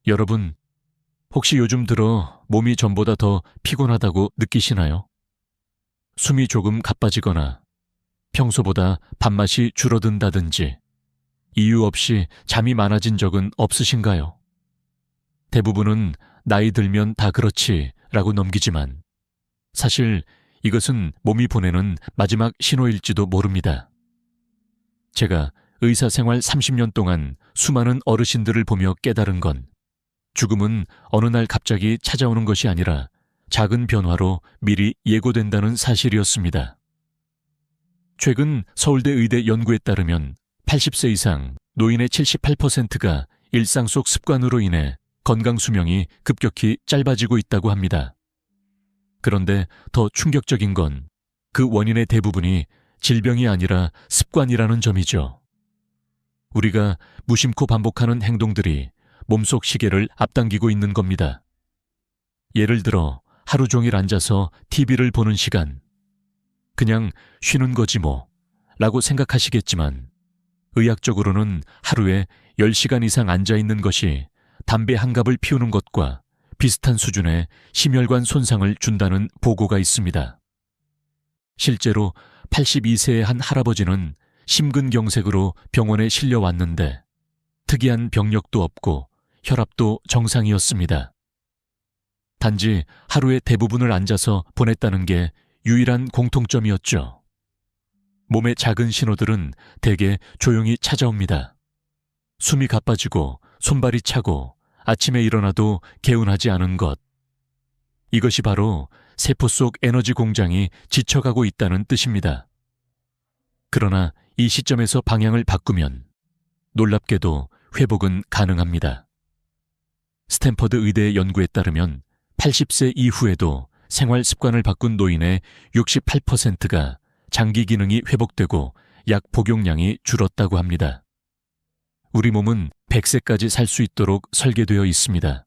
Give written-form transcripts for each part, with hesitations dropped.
여러분, 혹시 요즘 들어 몸이 전보다 더 피곤하다고 느끼시나요? 숨이 조금 가빠지거나 평소보다 밥맛이 줄어든다든지 이유 없이 잠이 많아진 적은 없으신가요? 대부분은 나이 들면 다 그렇지 라고 넘기지만 사실 이것은 몸이 보내는 마지막 신호일지도 모릅니다. 제가 의사 생활 30년 동안 수많은 어르신들을 보며 깨달은 건 죽음은 어느 날 갑자기 찾아오는 것이 아니라 작은 변화로 미리 예고된다는 사실이었습니다. 최근 서울대 의대 연구에 따르면 80세 이상 노인의 78%가 일상 속 습관으로 인해 건강 수명이 급격히 짧아지고 있다고 합니다. 그런데 더 충격적인 건 그 원인의 대부분이 질병이 아니라 습관이라는 점이죠. 우리가 무심코 반복하는 행동들이 몸속 시계를 앞당기고 있는 겁니다. 예를 들어 하루 종일 앉아서 TV를 보는 시간, 그냥 쉬는 거지 뭐 라고 생각하시겠지만 의학적으로는 하루에 10시간 이상 앉아있는 것이 담배 한 갑을 피우는 것과 비슷한 수준의 심혈관 손상을 준다는 보고가 있습니다. 실제로 82세의 한 할아버지는 심근경색으로 병원에 실려왔는데 특이한 병력도 없고 혈압도 정상이었습니다. 단지 하루의 대부분을 앉아서 보냈다는 게 유일한 공통점이었죠. 몸의 작은 신호들은 대개 조용히 찾아옵니다. 숨이 가빠지고 손발이 차고 아침에 일어나도 개운하지 않은 것. 이것이 바로 세포 속 에너지 공장이 지쳐가고 있다는 뜻입니다. 그러나 이 시점에서 방향을 바꾸면 놀랍게도 회복은 가능합니다. 스탠퍼드 의대의 연구에 따르면 80세 이후에도 생활 습관을 바꾼 노인의 68%가 장기 기능이 회복되고 약 복용량이 줄었다고 합니다. 우리 몸은 100세까지 살 수 있도록 설계되어 있습니다.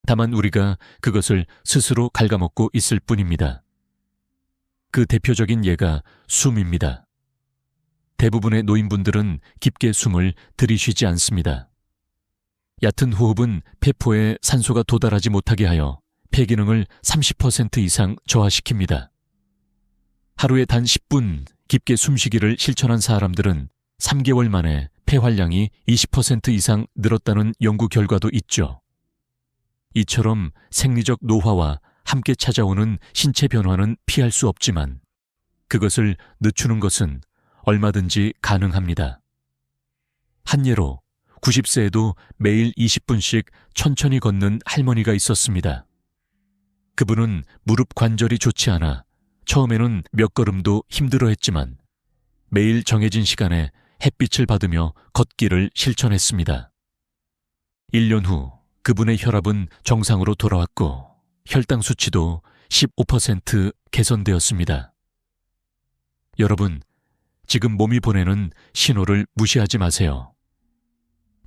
다만 우리가 그것을 스스로 갉아먹고 있을 뿐입니다. 그 대표적인 예가 숨입니다. 대부분의 노인분들은 깊게 숨을 들이쉬지 않습니다. 얕은 호흡은 폐포에 산소가 도달하지 못하게 하여 폐 기능을 30% 이상 저하시킵니다. 하루에 단 10분 깊게 숨쉬기를 실천한 사람들은 3개월 만에 폐활량이 20% 이상 늘었다는 연구 결과도 있죠. 이처럼 생리적 노화와 함께 찾아오는 신체 변화는 피할 수 없지만 그것을 늦추는 것은 얼마든지 가능합니다. 한 예로 90세에도 매일 20분씩 천천히 걷는 할머니가 있었습니다. 그분은 무릎 관절이 좋지 않아 처음에는 몇 걸음도 힘들어했지만 매일 정해진 시간에 햇빛을 받으며 걷기를 실천했습니다. 1년 후 그분의 혈압은 정상으로 돌아왔고 혈당 수치도 15% 개선되었습니다. 여러분, 지금 몸이 보내는 신호를 무시하지 마세요.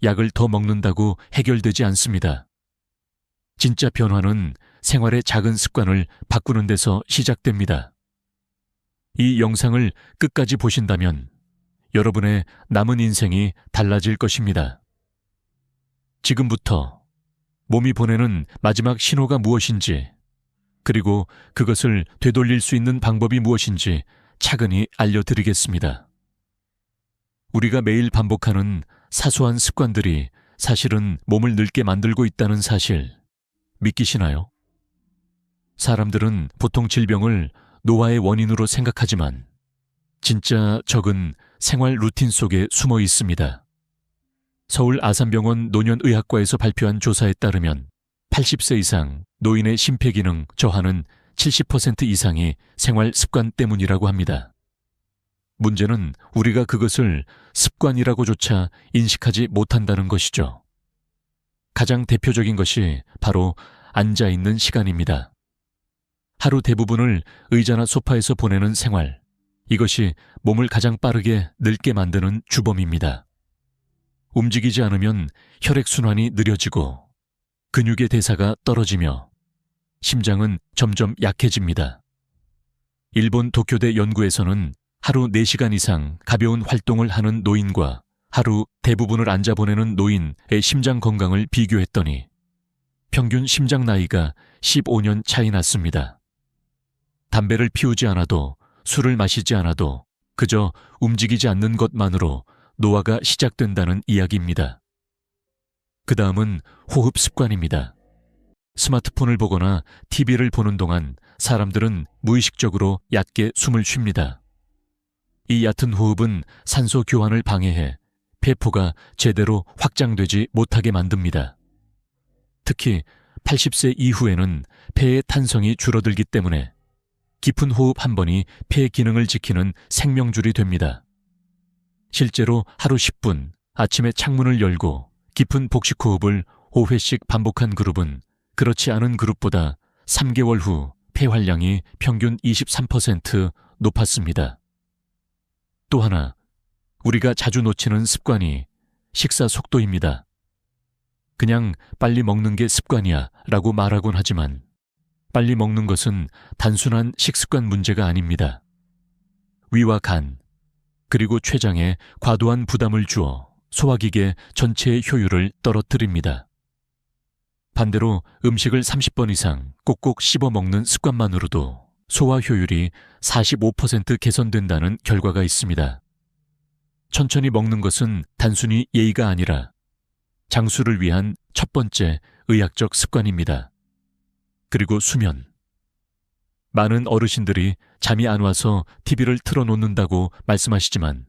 약을 더 먹는다고 해결되지 않습니다. 진짜 변화는 생활의 작은 습관을 바꾸는 데서 시작됩니다. 이 영상을 끝까지 보신다면 여러분의 남은 인생이 달라질 것입니다. 지금부터 몸이 보내는 마지막 신호가 무엇인지, 그리고 그것을 되돌릴 수 있는 방법이 무엇인지 차근히 알려드리겠습니다. 우리가 매일 반복하는 사소한 습관들이 사실은 몸을 늙게 만들고 있다는 사실, 믿기시나요? 사람들은 보통 질병을 노화의 원인으로 생각하지만 진짜 적은 생활 루틴 속에 숨어 있습니다. 서울 아산병원 노년의학과에서 발표한 조사에 따르면 80세 이상 노인의 심폐기능 저하는 70% 이상이 생활 습관 때문이라고 합니다. 문제는 우리가 그것을 습관이라고조차 인식하지 못한다는 것이죠. 가장 대표적인 것이 바로 앉아있는 시간입니다. 하루 대부분을 의자나 소파에서 보내는 생활, 이것이 몸을 가장 빠르게 늙게 만드는 주범입니다. 움직이지 않으면 혈액순환이 느려지고 근육의 대사가 떨어지며 심장은 점점 약해집니다. 일본 도쿄대 연구에서는 하루 4시간 이상 가벼운 활동을 하는 노인과 하루 대부분을 앉아 보내는 노인의 심장 건강을 비교했더니 평균 심장 나이가 15년 차이 났습니다. 담배를 피우지 않아도, 술을 마시지 않아도 그저 움직이지 않는 것만으로 노화가 시작된다는 이야기입니다. 그 다음은 호흡 습관입니다. 스마트폰을 보거나 TV를 보는 동안 사람들은 무의식적으로 얕게 숨을 쉽니다. 이 얕은 호흡은 산소 교환을 방해해 폐포가 제대로 확장되지 못하게 만듭니다. 특히 80세 이후에는 폐의 탄성이 줄어들기 때문에 깊은 호흡 한 번이 폐 기능을 지키는 생명줄이 됩니다. 실제로 하루 10분 아침에 창문을 열고 깊은 복식 호흡을 5회씩 반복한 그룹은 그렇지 않은 그룹보다 3개월 후 폐활량이 평균 23% 높았습니다. 또 하나, 우리가 자주 놓치는 습관이 식사 속도입니다. 그냥 빨리 먹는 게 습관이야 라고 말하곤 하지만 빨리 먹는 것은 단순한 식습관 문제가 아닙니다. 위와 간, 그리고 췌장에 과도한 부담을 주어 소화기계 전체의 효율을 떨어뜨립니다. 반대로 음식을 30번 이상 꼭꼭 씹어 먹는 습관만으로도 소화 효율이 45% 개선된다는 결과가 있습니다. 천천히 먹는 것은 단순히 예의가 아니라 장수를 위한 첫 번째 의학적 습관입니다. 그리고 수면. 많은 어르신들이 잠이 안 와서 TV를 틀어놓는다고 말씀하시지만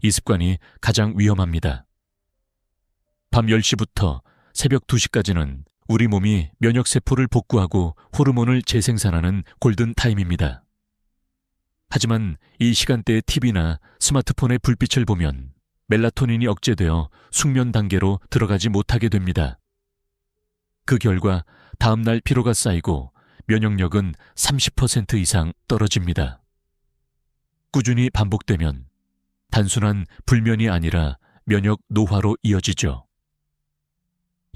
이 습관이 가장 위험합니다. 밤 10시부터 새벽 2시까지는 우리 몸이 면역세포를 복구하고 호르몬을 재생산하는 골든타임입니다. 하지만 이 시간대의 TV나 스마트폰의 불빛을 보면 멜라토닌이 억제되어 숙면 단계로 들어가지 못하게 됩니다. 그 결과 다음날 피로가 쌓이고 면역력은 30% 이상 떨어집니다. 꾸준히 반복되면 단순한 불면이 아니라 면역 노화로 이어지죠.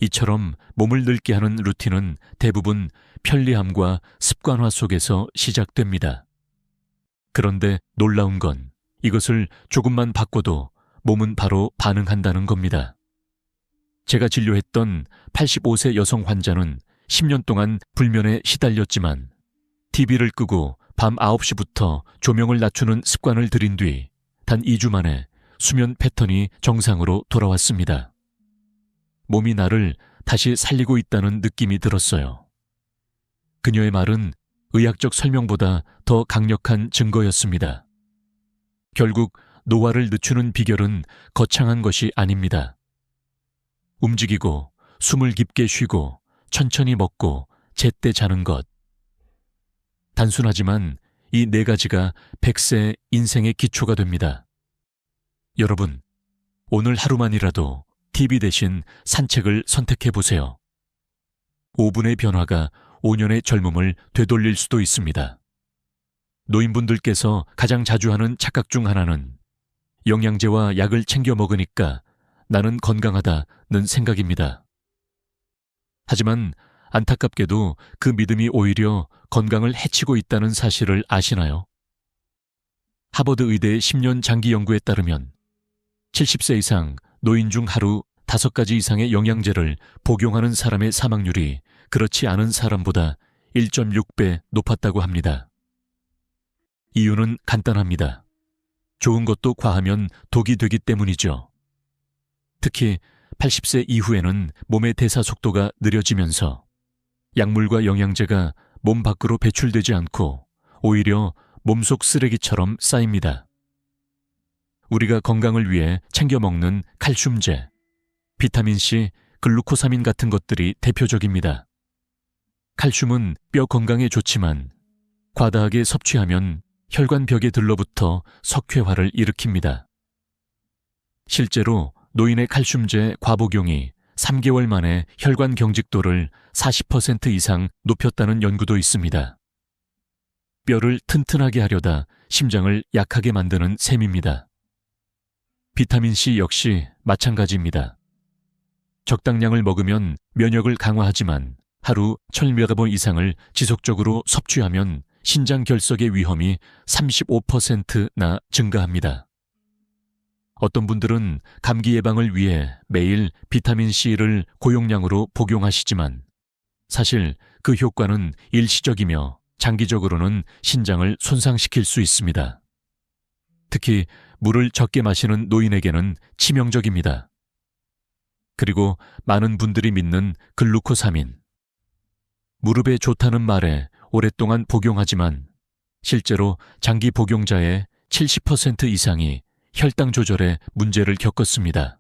이처럼 몸을 늙게 하는 루틴은 대부분 편리함과 습관화 속에서 시작됩니다. 그런데 놀라운 건 이것을 조금만 바꿔도 몸은 바로 반응한다는 겁니다. 제가 진료했던 85세 여성 환자는 10년 동안 불면에 시달렸지만 TV를 끄고 밤 9시부터 조명을 낮추는 습관을 들인 뒤 단 2주 만에 수면 패턴이 정상으로 돌아왔습니다. 몸이 나를 다시 살리고 있다는 느낌이 들었어요. 그녀의 말은 의학적 설명보다 더 강력한 증거였습니다. 결국 노화를 늦추는 비결은 거창한 것이 아닙니다. 움직이고 숨을 깊게 쉬고 천천히 먹고 제때 자는 것. 단순하지만 이 4가지가 100세의 인생의 기초가 됩니다. 여러분, 오늘 하루만이라도 TV 대신 산책을 선택해보세요. 5분의 변화가 5년의 젊음을 되돌릴 수도 있습니다. 노인분들께서 가장 자주 하는 착각 중 하나는 영양제와 약을 챙겨 먹으니까 나는 건강하다는 생각입니다. 하지만 안타깝게도 그 믿음이 오히려 건강을 해치고 있다는 사실을 아시나요? 하버드 의대의 10년 장기 연구에 따르면 70세 이상 노인 중 하루 5가지 이상의 영양제를 복용하는 사람의 사망률이 그렇지 않은 사람보다 1.6배 높았다고 합니다. 이유는 간단합니다. 좋은 것도 과하면 독이 되기 때문이죠. 특히 80세 이후에는 몸의 대사 속도가 느려지면서 약물과 영양제가 몸 밖으로 배출되지 않고 오히려 몸속 쓰레기처럼 쌓입니다. 우리가 건강을 위해 챙겨 먹는 칼슘제, 비타민C, 글루코사민 같은 것들이 대표적입니다. 칼슘은 뼈 건강에 좋지만 과다하게 섭취하면 혈관벽에 들러붙어 석회화를 일으킵니다. 실제로 노인의 칼슘제 과복용이 3개월 만에 혈관 경직도를 40% 이상 높였다는 연구도 있습니다. 뼈를 튼튼하게 하려다 심장을 약하게 만드는 셈입니다. 비타민C 역시 마찬가지입니다. 적당량을 먹으면 면역을 강화하지만 하루 1000mg 이상을 지속적으로 섭취하면 신장 결석의 위험이 35%나 증가합니다. 어떤 분들은 감기 예방을 위해 매일 비타민C를 고용량으로 복용하시지만 사실 그 효과는 일시적이며 장기적으로는 신장을 손상시킬 수 있습니다. 특히 물을 적게 마시는 노인에게는 치명적입니다. 그리고 많은 분들이 믿는 글루코사민. 무릎에 좋다는 말에 오랫동안 복용하지만 실제로 장기 복용자의 70% 이상이 혈당 조절에 문제를 겪었습니다.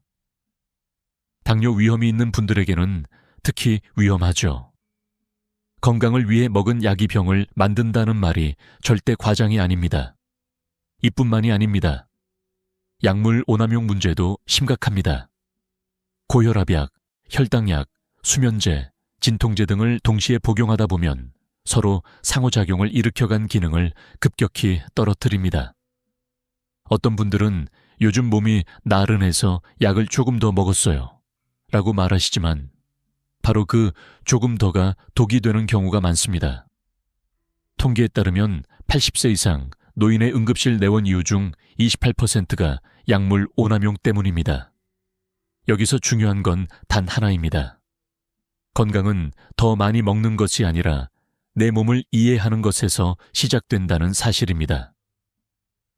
당뇨 위험이 있는 분들에게는 특히 위험하죠. 건강을 위해 먹은 약이 병을 만든다는 말이 절대 과장이 아닙니다. 이뿐만이 아닙니다. 약물 오남용 문제도 심각합니다. 고혈압약, 혈당약, 수면제, 진통제 등을 동시에 복용하다 보면 서로 상호작용을 일으켜간 기능을 급격히 떨어뜨립니다. 어떤 분들은 요즘 몸이 나른해서 약을 조금 더 먹었어요 라고 말하시지만 바로 그 조금 더가 독이 되는 경우가 많습니다. 통계에 따르면 80세 이상 노인의 응급실 내원 이유 중 28%가 약물 오남용 때문입니다. 여기서 중요한 건 단 하나입니다. 건강은 더 많이 먹는 것이 아니라 내 몸을 이해하는 것에서 시작된다는 사실입니다.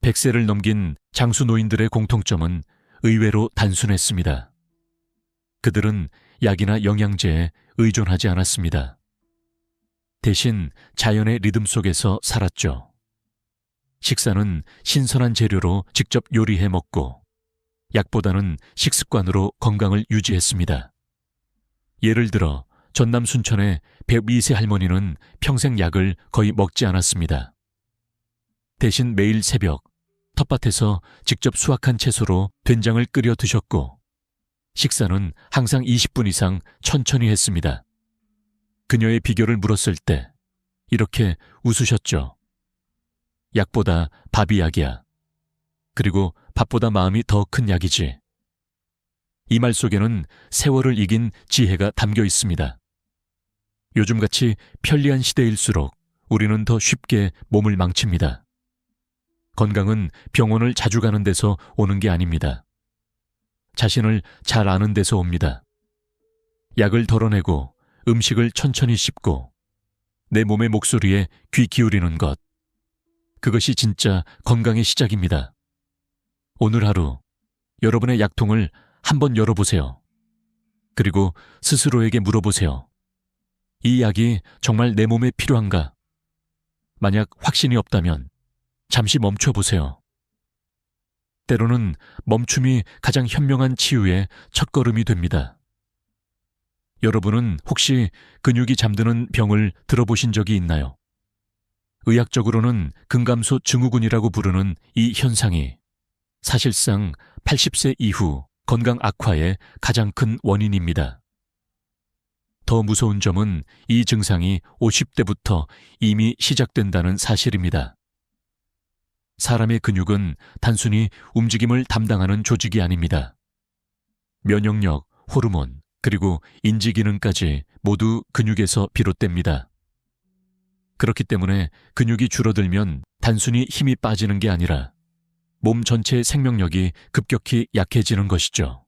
100세를 넘긴 장수 노인들의 공통점은 의외로 단순했습니다. 그들은 약이나 영양제에 의존하지 않았습니다. 대신 자연의 리듬 속에서 살았죠. 식사는 신선한 재료로 직접 요리해 먹고 약보다는 식습관으로 건강을 유지했습니다. 예를 들어 전남 순천의 102세 할머니는 평생 약을 거의 먹지 않았습니다. 대신 매일 새벽 텃밭에서 직접 수확한 채소로 된장을 끓여 드셨고 식사는 항상 20분 이상 천천히 했습니다. 그녀의 비결을 물었을 때 이렇게 웃으셨죠. 약보다 밥이 약이야. 그리고 밥보다 마음이 더 큰 약이지. 이 말 속에는 세월을 이긴 지혜가 담겨 있습니다. 요즘같이 편리한 시대일수록 우리는 더 쉽게 몸을 망칩니다. 건강은 병원을 자주 가는 데서 오는 게 아닙니다. 자신을 잘 아는 데서 옵니다. 약을 덜어내고 음식을 천천히 씹고 내 몸의 목소리에 귀 기울이는 것. 그것이 진짜 건강의 시작입니다. 오늘 하루 여러분의 약통을 한번 열어보세요. 그리고 스스로에게 물어보세요. 이 약이 정말 내 몸에 필요한가? 만약 확신이 없다면 잠시 멈춰보세요. 때로는 멈춤이 가장 현명한 치유의 첫걸음이 됩니다. 여러분은 혹시 근육이 잠드는 병을 들어보신 적이 있나요? 의학적으로는 근감소 증후군이라고 부르는 이 현상이 사실상 80세 이후 건강 악화의 가장 큰 원인입니다. 더 무서운 점은 이 증상이 50대부터 이미 시작된다는 사실입니다. 사람의 근육은 단순히 움직임을 담당하는 조직이 아닙니다. 면역력, 호르몬, 그리고 인지 기능까지 모두 근육에서 비롯됩니다. 그렇기 때문에 근육이 줄어들면 단순히 힘이 빠지는 게 아니라 몸 전체의 생명력이 급격히 약해지는 것이죠.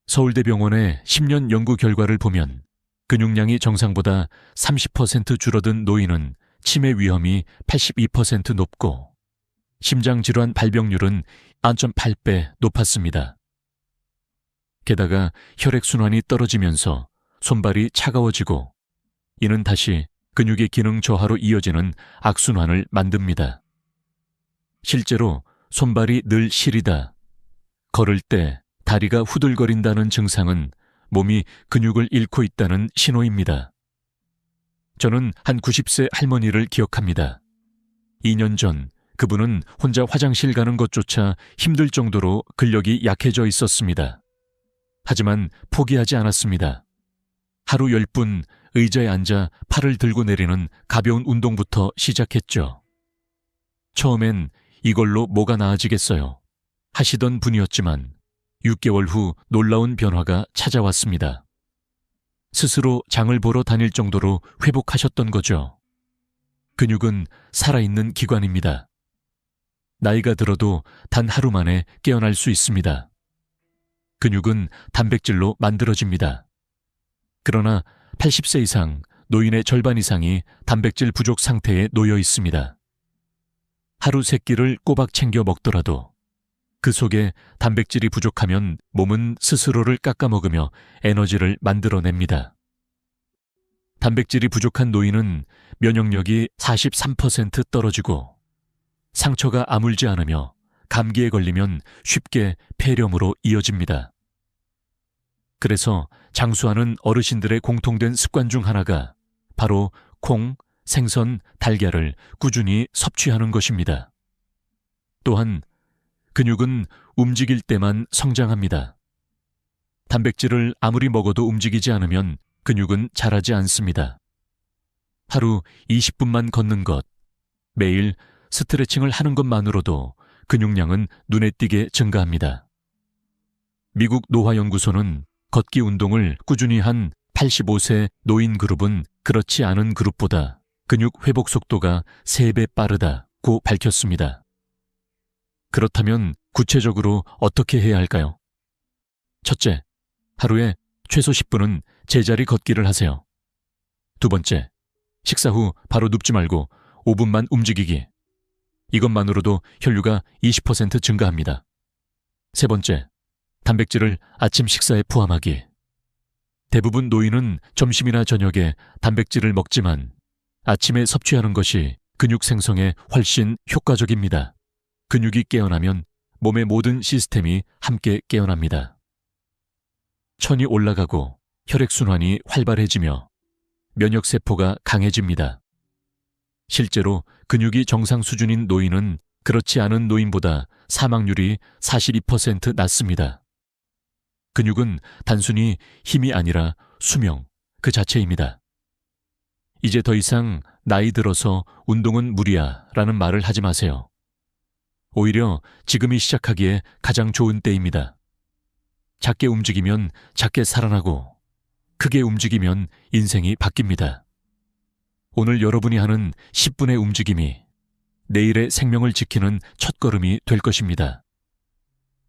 서울대병원의 10년 연구 결과를 보면 근육량이 정상보다 30% 줄어든 노인은 치매 위험이 82% 높고 심장질환 발병률은 1.8배 높았습니다. 게다가 혈액순환이 떨어지면서 손발이 차가워지고 이는 다시 근육의 기능 저하로 이어지는 악순환을 만듭니다. 실제로 손발이 늘 시리다, 걸을 때 다리가 후들거린다는 증상은 몸이 근육을 잃고 있다는 신호입니다. 저는 한 90세 할머니를 기억합니다. 2년 전 그분은 혼자 화장실 가는 것조차 힘들 정도로 근력이 약해져 있었습니다. 하지만 포기하지 않았습니다. 하루 10분 의자에 앉아 팔을 들고 내리는 가벼운 운동부터 시작했죠. 처음엔 이걸로 뭐가 나아지겠어요 하시던 분이었지만 6개월 후 놀라운 변화가 찾아왔습니다. 스스로 장을 보러 다닐 정도로 회복하셨던 거죠. 근육은 살아있는 기관입니다. 나이가 들어도 단 하루 만에 깨어날 수 있습니다. 근육은 단백질로 만들어집니다. 그러나 80세 이상 노인의 절반 이상이 단백질 부족 상태에 놓여 있습니다. 하루 3끼를 꼬박 챙겨 먹더라도 그 속에 단백질이 부족하면 몸은 스스로를 깎아먹으며 에너지를 만들어냅니다. 단백질이 부족한 노인은 면역력이 43% 떨어지고 상처가 아물지 않으며 감기에 걸리면 쉽게 폐렴으로 이어집니다. 그래서 장수하는 어르신들의 공통된 습관 중 하나가 바로 콩, 생선, 달걀을 꾸준히 섭취하는 것입니다. 또한 근육은 움직일 때만 성장합니다. 단백질을 아무리 먹어도 움직이지 않으면 근육은 자라지 않습니다. 하루 20분만 걷는 것, 매일 스트레칭을 하는 것만으로도 근육량은 눈에 띄게 증가합니다. 미국 노화연구소는 걷기 운동을 꾸준히 한 85세 노인 그룹은 그렇지 않은 그룹보다 근육 회복 속도가 3배 빠르다고 밝혔습니다. 그렇다면 구체적으로 어떻게 해야 할까요? 첫째, 하루에 최소 10분은 제자리 걷기를 하세요. 두 번째, 식사 후 바로 눕지 말고 5분만 움직이기. 이것만으로도 혈류가 20% 증가합니다. 세 번째, 단백질을 아침 식사에 포함하기. 대부분 노인은 점심이나 저녁에 단백질을 먹지만 아침에 섭취하는 것이 근육 생성에 훨씬 효과적입니다. 근육이 깨어나면 몸의 모든 시스템이 함께 깨어납니다. 천이 올라가고 혈액순환이 활발해지며 면역세포가 강해집니다. 실제로 근육이 정상 수준인 노인은 그렇지 않은 노인보다 사망률이 42% 낮습니다. 근육은 단순히 힘이 아니라 수명 그 자체입니다. 이제 더 이상 나이 들어서 운동은 무리야 라는 말을 하지 마세요. 오히려 지금이 시작하기에 가장 좋은 때입니다. 작게 움직이면 작게 살아나고 크게 움직이면 인생이 바뀝니다. 오늘 여러분이 하는 10분의 움직임이 내일의 생명을 지키는 첫걸음이 될 것입니다.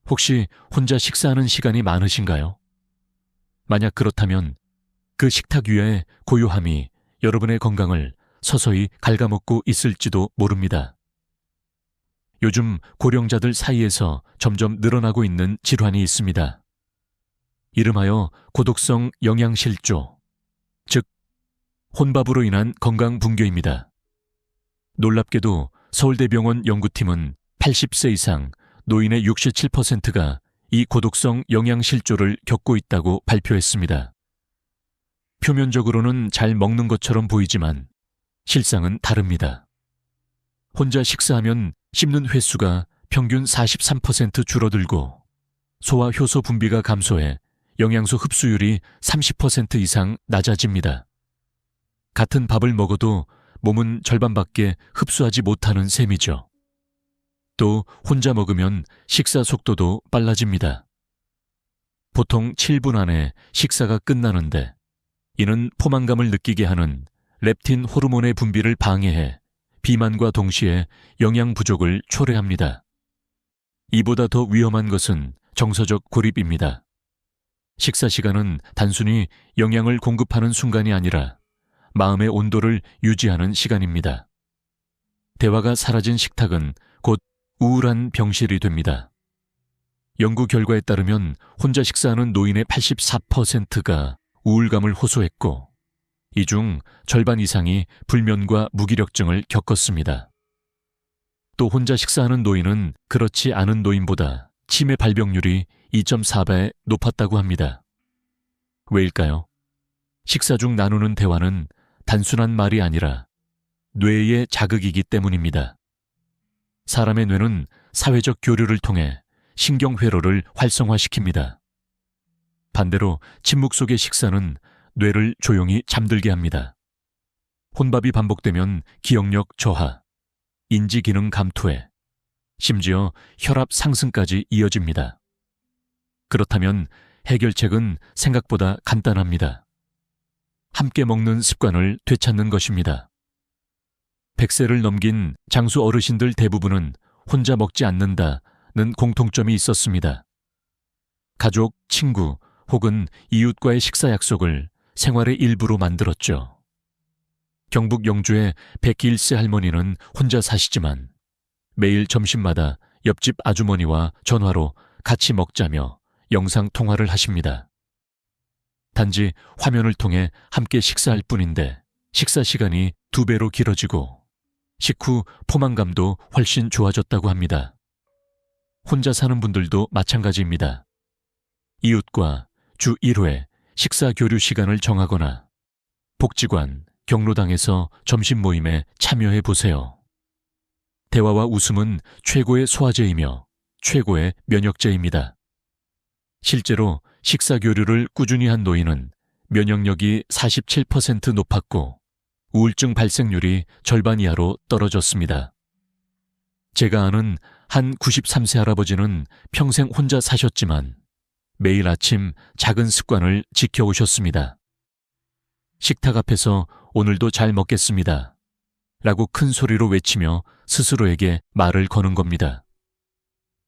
혹시 혼자 식사하는 시간이 많으신가요? 만약 그렇다면 그 식탁 위에 고요함이 여러분의 건강을 서서히 갉아먹고 있을지도 모릅니다. 요즘 고령자들 사이에서 점점 늘어나고 있는 질환이 있습니다. 이름하여 고독성 영양실조, 즉 혼밥으로 인한 건강 붕괴입니다. 놀랍게도 서울대병원 연구팀은 80세 이상 노인의 67%가 이 고독성 영양실조를 겪고 있다고 발표했습니다. 표면적으로는 잘 먹는 것처럼 보이지만 실상은 다릅니다. 혼자 식사하면 씹는 횟수가 평균 43% 줄어들고 소화 효소 분비가 감소해 영양소 흡수율이 30% 이상 낮아집니다. 같은 밥을 먹어도 몸은 절반밖에 흡수하지 못하는 셈이죠. 또 혼자 먹으면 식사 속도도 빨라집니다. 보통 7분 안에 식사가 끝나는데 이는 포만감을 느끼게 하는 렙틴 호르몬의 분비를 방해해 비만과 동시에 영양 부족을 초래합니다. 이보다 더 위험한 것은 정서적 고립입니다. 식사 시간은 단순히 영양을 공급하는 순간이 아니라 마음의 온도를 유지하는 시간입니다. 대화가 사라진 식탁은 곧 우울한 병실이 됩니다. 연구 결과에 따르면 혼자 식사하는 노인의 84%가 우울감을 호소했고 이 중 절반 이상이 불면과 무기력증을 겪었습니다. 또 혼자 식사하는 노인은 그렇지 않은 노인보다 치매 발병률이 2.4배 높았다고 합니다. 왜일까요? 식사 중 나누는 대화는 단순한 말이 아니라 뇌의 자극이기 때문입니다. 사람의 뇌는 사회적 교류를 통해 신경회로를 활성화시킵니다. 반대로 침묵 속의 식사는 뇌를 조용히 잠들게 합니다. 혼밥이 반복되면 기억력 저하, 인지기능 감퇴, 심지어 혈압 상승까지 이어집니다. 그렇다면 해결책은 생각보다 간단합니다. 함께 먹는 습관을 되찾는 것입니다. 100세를 넘긴 장수 어르신들 대부분은 혼자 먹지 않는다는 공통점이 있었습니다. 가족, 친구 혹은 이웃과의 식사 약속을 생활의 일부로 만들었죠. 경북 영주의 101세 할머니는 혼자 사시지만 매일 점심마다 옆집 아주머니와 전화로 같이 먹자며 영상 통화를 하십니다. 단지 화면을 통해 함께 식사할 뿐인데 식사 시간이 2배로 길어지고 식후 포만감도 훨씬 좋아졌다고 합니다. 혼자 사는 분들도 마찬가지입니다. 이웃과 주 1회 식사 교류 시간을 정하거나 복지관, 경로당에서 점심 모임에 참여해 보세요. 대화와 웃음은 최고의 소화제이며 최고의 면역제입니다. 실제로 식사 교류를 꾸준히 한 노인은 면역력이 47% 높았고 우울증 발생률이 절반 이하로 떨어졌습니다. 제가 아는 한 93세 할아버지는 평생 혼자 사셨지만 매일 아침 작은 습관을 지켜오셨습니다. 식탁 앞에서 오늘도 잘 먹겠습니다. 라고 큰 소리로 외치며 스스로에게 말을 거는 겁니다.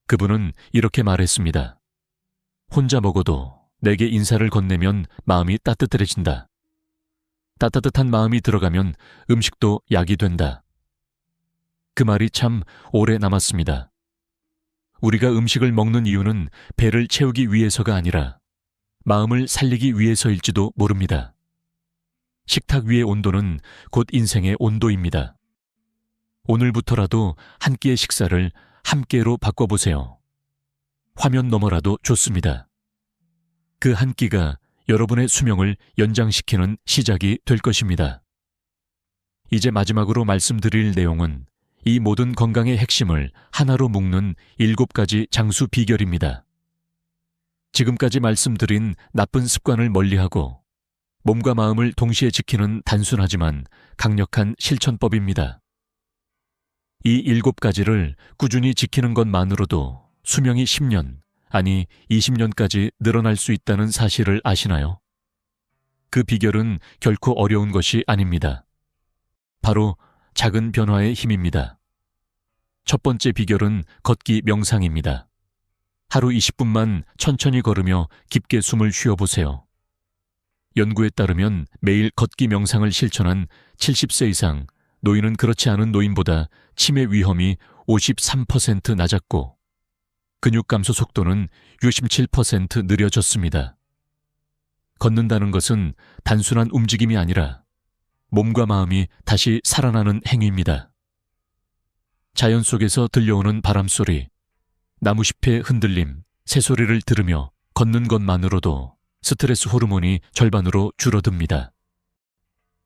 그분은 이렇게 말했습니다. 혼자 먹어도 내게 인사를 건네면 마음이 따뜻해진다. 따뜻한 마음이 들어가면 음식도 약이 된다. 그 말이 참 오래 남았습니다. 우리가 음식을 먹는 이유는 배를 채우기 위해서가 아니라 마음을 살리기 위해서일지도 모릅니다. 식탁 위의 온도는 곧 인생의 온도입니다. 오늘부터라도 한 끼의 식사를 함께로 바꿔보세요. 화면 너머라도 좋습니다. 그 한 끼가 여러분의 수명을 연장시키는 시작이 될 것입니다. 이제 마지막으로 말씀드릴 내용은 이 모든 건강의 핵심을 하나로 묶는 7가지 장수 비결입니다. 지금까지 말씀드린 나쁜 습관을 멀리하고 몸과 마음을 동시에 지키는 단순하지만 강력한 실천법입니다. 이 7가지를 꾸준히 지키는 것만으로도 수명이 10년, 아니 20년까지 늘어날 수 있다는 사실을 아시나요? 그 비결은 결코 어려운 것이 아닙니다. 바로 작은 변화의 힘입니다. 첫 번째 비결은 걷기 명상입니다. 하루 20분만 천천히 걸으며 깊게 숨을 쉬어보세요. 연구에 따르면 매일 걷기 명상을 실천한 70세 이상 노인은 그렇지 않은 노인보다 치매 위험이 53% 낮았고 근육 감소 속도는 67% 느려졌습니다. 걷는다는 것은 단순한 움직임이 아니라 몸과 마음이 다시 살아나는 행위입니다. 자연 속에서 들려오는 바람소리, 나무잎의 흔들림, 새소리를 들으며 걷는 것만으로도 스트레스 호르몬이 절반으로 줄어듭니다.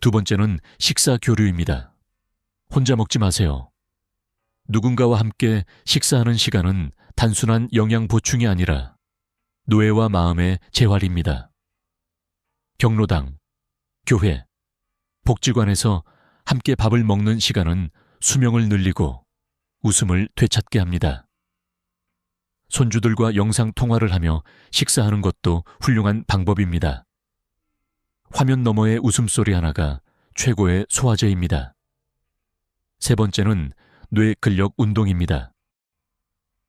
두 번째는 식사 교류입니다. 혼자 먹지 마세요. 누군가와 함께 식사하는 시간은 단순한 영양 보충이 아니라 노예와 마음의 재활입니다. 경로당, 교회, 복지관에서 함께 밥을 먹는 시간은 수명을 늘리고 웃음을 되찾게 합니다. 손주들과 영상 통화를 하며 식사하는 것도 훌륭한 방법입니다. 화면 너머의 웃음소리 하나가 최고의 소화제입니다. 세 번째는 뇌 근력 운동입니다.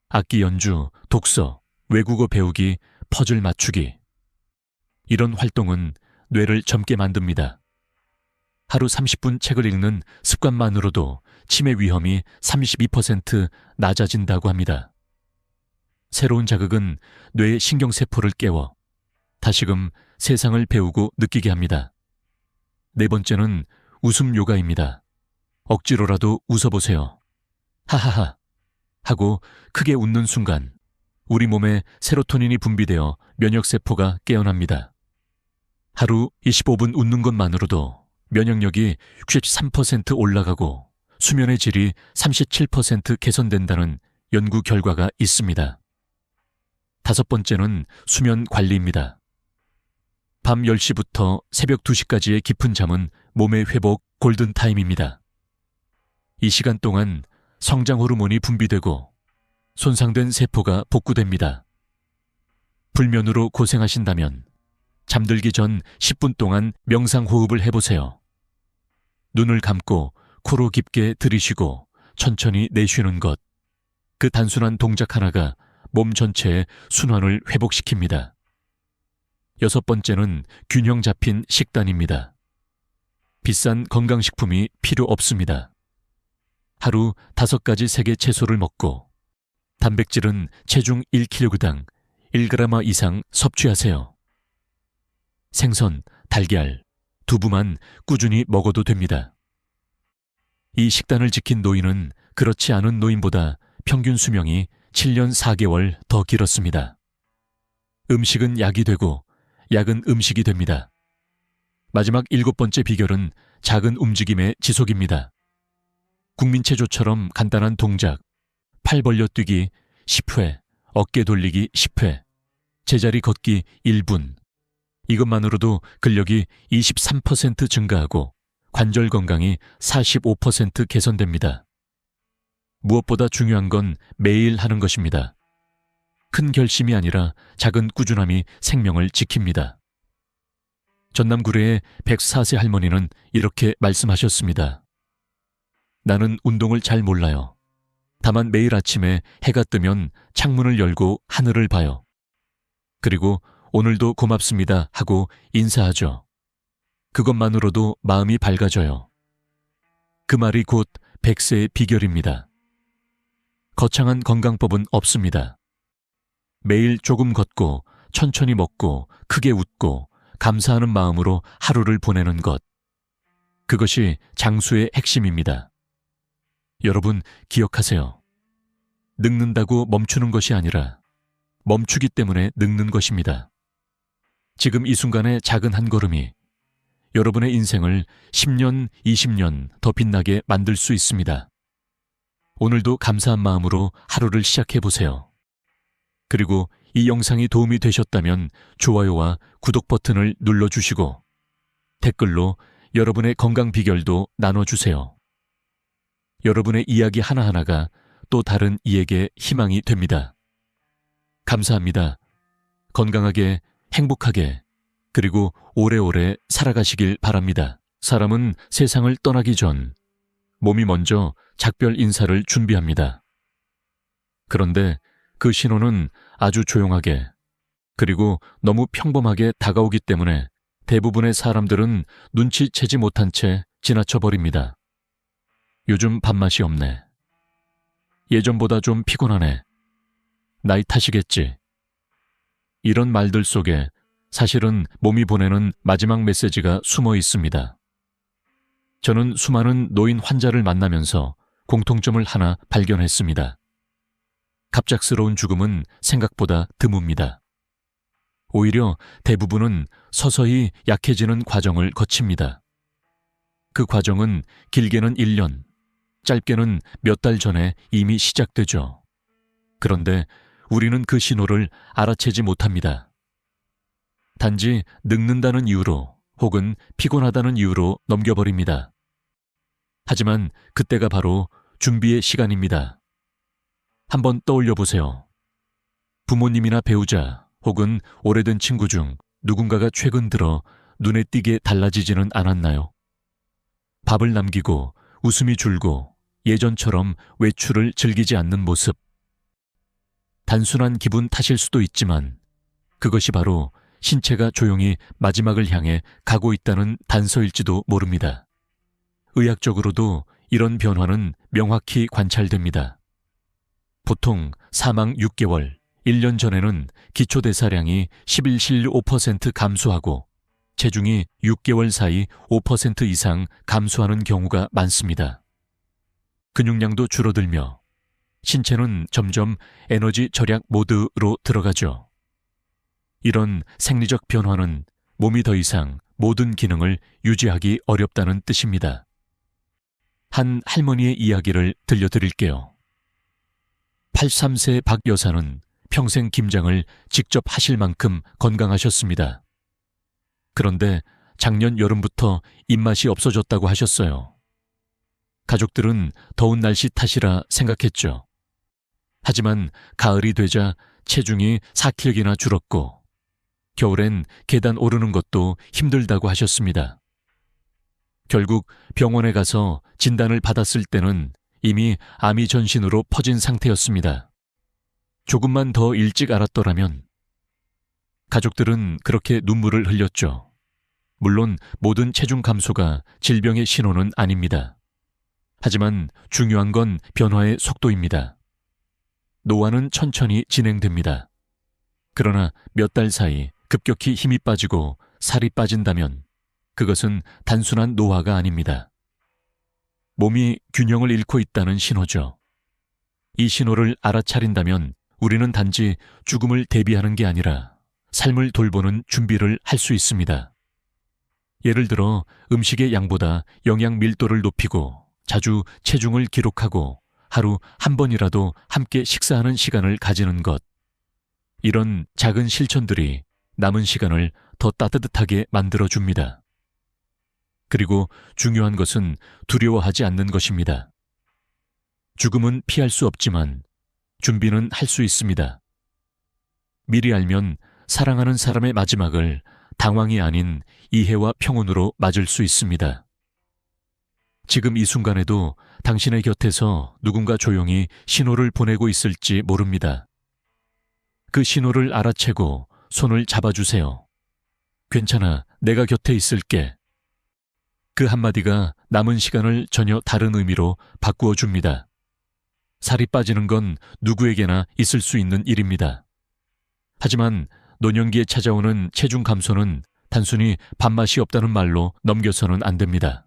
악기 연주, 독서, 외국어 배우기, 퍼즐 맞추기. 이런 활동은 뇌를 젊게 만듭니다. 하루 30분 책을 읽는 습관만으로도 치매 위험이 32% 낮아진다고 합니다. 새로운 자극은 뇌의 신경세포를 깨워 다시금 세상을 배우고 느끼게 합니다. 네 번째는 웃음 요가입니다. 억지로라도 웃어보세요. 하하하 하고 크게 웃는 순간 우리 몸에 세로토닌이 분비되어 면역세포가 깨어납니다. 하루 25분 웃는 것만으로도 면역력이 63% 올라가고 수면의 질이 37% 개선된다는 연구 결과가 있습니다. 다섯 번째는 수면 관리입니다. 밤 10시부터 새벽 2시까지의 깊은 잠은 몸의 회복 골든타임입니다. 이 시간 동안 성장 호르몬이 분비되고 손상된 세포가 복구됩니다. 불면으로 고생하신다면 잠들기 전 10분 동안 명상 호흡을 해보세요. 눈을 감고 코로 깊게 들이쉬고 천천히 내쉬는 것. 그 단순한 동작 하나가 몸 전체의 순환을 회복시킵니다. 6번째는 균형 잡힌 식단입니다. 비싼 건강식품이 필요 없습니다. 하루 5가지 색의 채소를 먹고 단백질은 체중 1kg당 1g 이상 섭취하세요. 생선, 달걀, 두부만 꾸준히 먹어도 됩니다. 이 식단을 지킨 노인은 그렇지 않은 노인보다 평균 수명이 7년 4개월 더 길었습니다. 음식은 약이 되고 약은 음식이 됩니다. 마지막 7번째 비결은 작은 움직임의 지속입니다. 국민체조처럼 간단한 동작, 팔 벌려 뛰기 10회, 어깨 돌리기 10회, 제자리 걷기 1분. 이것만으로도 근력이 23% 증가하고 관절 건강이 45% 개선됩니다. 무엇보다 중요한 건 매일 하는 것입니다. 큰 결심이 아니라 작은 꾸준함이 생명을 지킵니다. 전남 구례의 104세 할머니는 이렇게 말씀하셨습니다. 나는 운동을 잘 몰라요. 다만 매일 아침에 해가 뜨면 창문을 열고 하늘을 봐요. 그리고 오늘도 고맙습니다 하고 인사하죠. 그것만으로도 마음이 밝아져요. 그 말이 곧 100세의 비결입니다. 거창한 건강법은 없습니다. 매일 조금 걷고 천천히 먹고 크게 웃고 감사하는 마음으로 하루를 보내는 것. 그것이 장수의 핵심입니다. 여러분 기억하세요. 늙는다고 멈추는 것이 아니라 멈추기 때문에 늙는 것입니다. 지금 이 순간의 작은 한 걸음이 여러분의 인생을 10년, 20년 더 빛나게 만들 수 있습니다. 오늘도 감사한 마음으로 하루를 시작해 보세요. 그리고 이 영상이 도움이 되셨다면 좋아요와 구독 버튼을 눌러주시고 댓글로 여러분의 건강 비결도 나눠주세요. 여러분의 이야기 하나하나가 또 다른 이에게 희망이 됩니다. 감사합니다. 건강하게, 행복하게, 그리고 오래오래 살아가시길 바랍니다. 사람은 세상을 떠나기 전 몸이 먼저 작별 인사를 준비합니다. 그런데 그 신호는 아주 조용하게, 그리고 너무 평범하게 다가오기 때문에 대부분의 사람들은 눈치채지 못한 채 지나쳐 버립니다. 요즘 밥맛이 없네. 예전보다 좀 피곤하네. 나이 탓이겠지. 이런 말들 속에 사실은 몸이 보내는 마지막 메시지가 숨어 있습니다. 저는 수많은 노인 환자를 만나면서 공통점을 하나 발견했습니다. 갑작스러운 죽음은 생각보다 드뭅니다. 오히려 대부분은 서서히 약해지는 과정을 거칩니다. 그 과정은 길게는 1년, 짧게는 몇 달 전에 이미 시작되죠. 그런데 우리는 그 신호를 알아채지 못합니다. 단지 늙는다는 이유로 혹은 피곤하다는 이유로 넘겨버립니다. 하지만 그때가 바로 준비의 시간입니다. 한번 떠올려 보세요. 부모님이나 배우자 혹은 오래된 친구 중 누군가가 최근 들어 눈에 띄게 달라지지는 않았나요? 밥을 남기고 웃음이 줄고 예전처럼 외출을 즐기지 않는 모습. 단순한 기분 탓일 수도 있지만 그것이 바로 신체가 조용히 마지막을 향해 가고 있다는 단서일지도 모릅니다. 의학적으로도 이런 변화는 명확히 관찰됩니다. 보통 사망 6개월, 1년 전에는 기초대사량이 11.5% 감소하고 체중이 6개월 사이 5% 이상 감소하는 경우가 많습니다. 근육량도 줄어들며 신체는 점점 에너지 절약 모드로 들어가죠. 이런 생리적 변화는 몸이 더 이상 모든 기능을 유지하기 어렵다는 뜻입니다. 한 할머니의 이야기를 들려드릴게요. 83세 박 여사는 평생 김장을 직접 하실 만큼 건강하셨습니다. 그런데 작년 여름부터 입맛이 없어졌다고 하셨어요. 가족들은 더운 날씨 탓이라 생각했죠. 하지만 가을이 되자 체중이 4kg나 줄었고 겨울엔 계단 오르는 것도 힘들다고 하셨습니다. 결국 병원에 가서 진단을 받았을 때는 이미 암이 전신으로 퍼진 상태였습니다. 조금만 더 일찍 알았더라면. 가족들은 그렇게 눈물을 흘렸죠. 물론 모든 체중 감소가 질병의 신호는 아닙니다. 하지만 중요한 건 변화의 속도입니다. 노화는 천천히 진행됩니다. 그러나 몇 달 사이 급격히 힘이 빠지고 살이 빠진다면 그것은 단순한 노화가 아닙니다. 몸이 균형을 잃고 있다는 신호죠. 이 신호를 알아차린다면 우리는 단지 죽음을 대비하는 게 아니라 삶을 돌보는 준비를 할 수 있습니다. 예를 들어 음식의 양보다 영양 밀도를 높이고 자주 체중을 기록하고 하루 한 번이라도 함께 식사하는 시간을 가지는 것. 이런 작은 실천들이 남은 시간을 더 따뜻하게 만들어줍니다. 그리고 중요한 것은 두려워하지 않는 것입니다. 죽음은 피할 수 없지만 준비는 할 수 있습니다. 미리 알면 사랑하는 사람의 마지막을 당황이 아닌 이해와 평온으로 맞을 수 있습니다. 지금 이 순간에도 당신의 곁에서 누군가 조용히 신호를 보내고 있을지 모릅니다. 그 신호를 알아채고 손을 잡아주세요. 괜찮아, 내가 곁에 있을게. 그 한마디가 남은 시간을 전혀 다른 의미로 바꾸어 줍니다. 살이 빠지는 건 누구에게나 있을 수 있는 일입니다. 하지만 노년기에 찾아오는 체중 감소는 단순히 밥맛이 없다는 말로 넘겨서는 안 됩니다.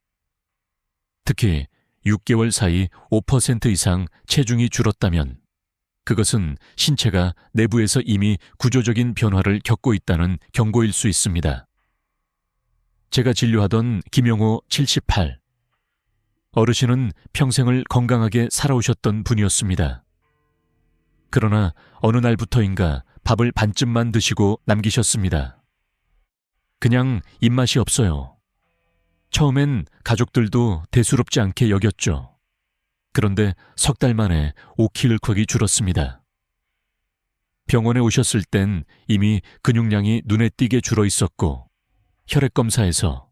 특히 6개월 사이 5% 이상 체중이 줄었다면 그것은 신체가 내부에서 이미 구조적인 변화를 겪고 있다는 경고일 수 있습니다. 제가 진료하던 김영호 78. 어르신은 평생을 건강하게 살아오셨던 분이었습니다. 그러나 어느 날부터인가 밥을 반쯤만 드시고 남기셨습니다. 그냥 입맛이 없어요. 처음엔 가족들도 대수롭지 않게 여겼죠. 그런데 석 달 만에 5kg이 줄었습니다. 병원에 오셨을 땐 이미 근육량이 눈에 띄게 줄어 있었고 혈액 검사에서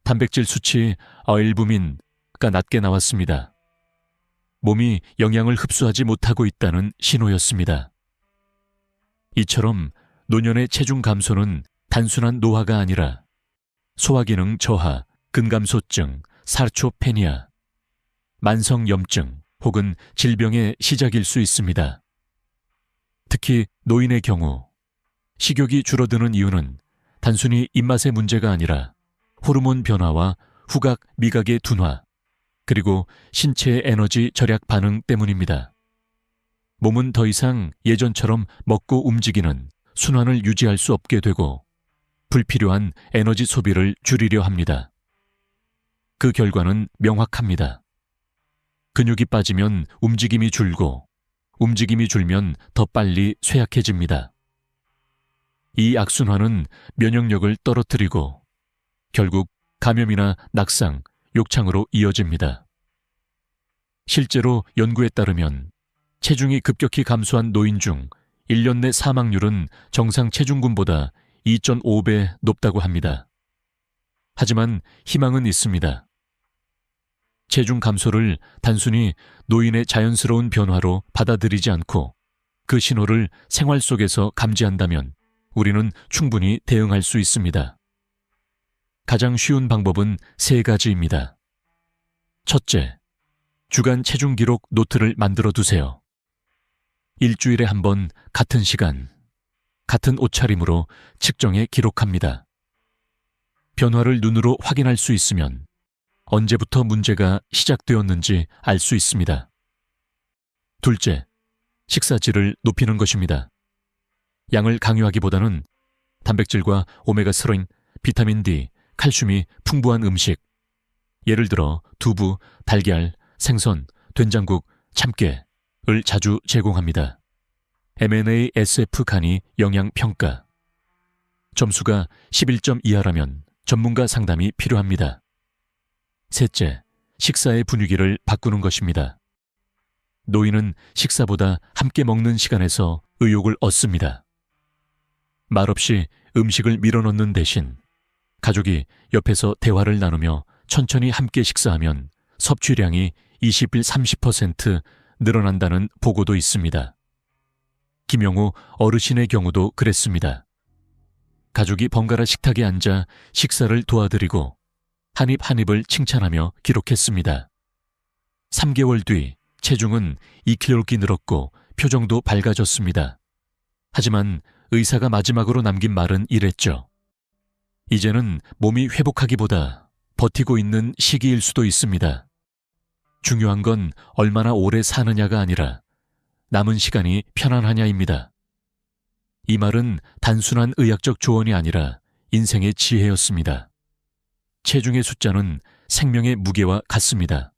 단백질 수치 알부민가 낮게 나왔습니다. 몸이 영양을 흡수하지 못하고 있다는 신호였습니다. 이처럼 노년의 체중 감소는 단순한 노화가 아니라 소화기능 저하, 근감소증, 사르초페니아, 만성염증 혹은 질병의 시작일 수 있습니다. 특히 노인의 경우 식욕이 줄어드는 이유는 단순히 입맛의 문제가 아니라 호르몬 변화와 후각, 미각의 둔화, 그리고 신체의 에너지 절약 반응 때문입니다. 몸은 더 이상 예전처럼 먹고 움직이는 순환을 유지할 수 없게 되고 불필요한 에너지 소비를 줄이려 합니다. 그 결과는 명확합니다. 근육이 빠지면 움직임이 줄고 움직임이 줄면 더 빨리 쇠약해집니다. 이 악순환은 면역력을 떨어뜨리고 결국 감염이나 낙상, 욕창으로 이어집니다. 실제로 연구에 따르면 체중이 급격히 감소한 노인 중 1년 내 사망률은 정상 체중군보다 2.5배 높다고 합니다. 하지만 희망은 있습니다. 체중 감소를 단순히 노인의 자연스러운 변화로 받아들이지 않고 그 신호를 생활 속에서 감지한다면 우리는 충분히 대응할 수 있습니다. 가장 쉬운 방법은 3가지입니다. 첫째, 주간 체중 기록 노트를 만들어 두세요. 일주일에 한 번 같은 시간, 같은 옷차림으로 측정해 기록합니다. 변화를 눈으로 확인할 수 있으면 언제부터 문제가 시작되었는지 알 수 있습니다. 둘째, 식사질을 높이는 것입니다. 양을 강요하기보다는 단백질과 오메가3, 비타민 D, 칼슘이 풍부한 음식, 예를 들어 두부, 달걀, 생선, 된장국, 참깨를 자주 제공합니다. M&A SF 간이 영양평가. 점수가 11점 이하라면 전문가 상담이 필요합니다. 셋째, 식사의 분위기를 바꾸는 것입니다. 노인은 식사보다 함께 먹는 시간에서 의욕을 얻습니다. 말없이 음식을 밀어넣는 대신 가족이 옆에서 대화를 나누며 천천히 함께 식사하면 섭취량이 20일 30% 늘어난다는 보고도 있습니다. 김영호 어르신의 경우도 그랬습니다. 가족이 번갈아 식탁에 앉아 식사를 도와드리고 한 입 한 입을 칭찬하며 기록했습니다. 3개월 뒤 체중은 2kg 늘었고 표정도 밝아졌습니다. 하지만 의사가 마지막으로 남긴 말은 이랬죠. 이제는 몸이 회복하기보다 버티고 있는 시기일 수도 있습니다. 중요한 건 얼마나 오래 사느냐가 아니라 남은 시간이 편안하냐입니다. 이 말은 단순한 의학적 조언이 아니라 인생의 지혜였습니다. 체중의 숫자는 생명의 무게와 같습니다.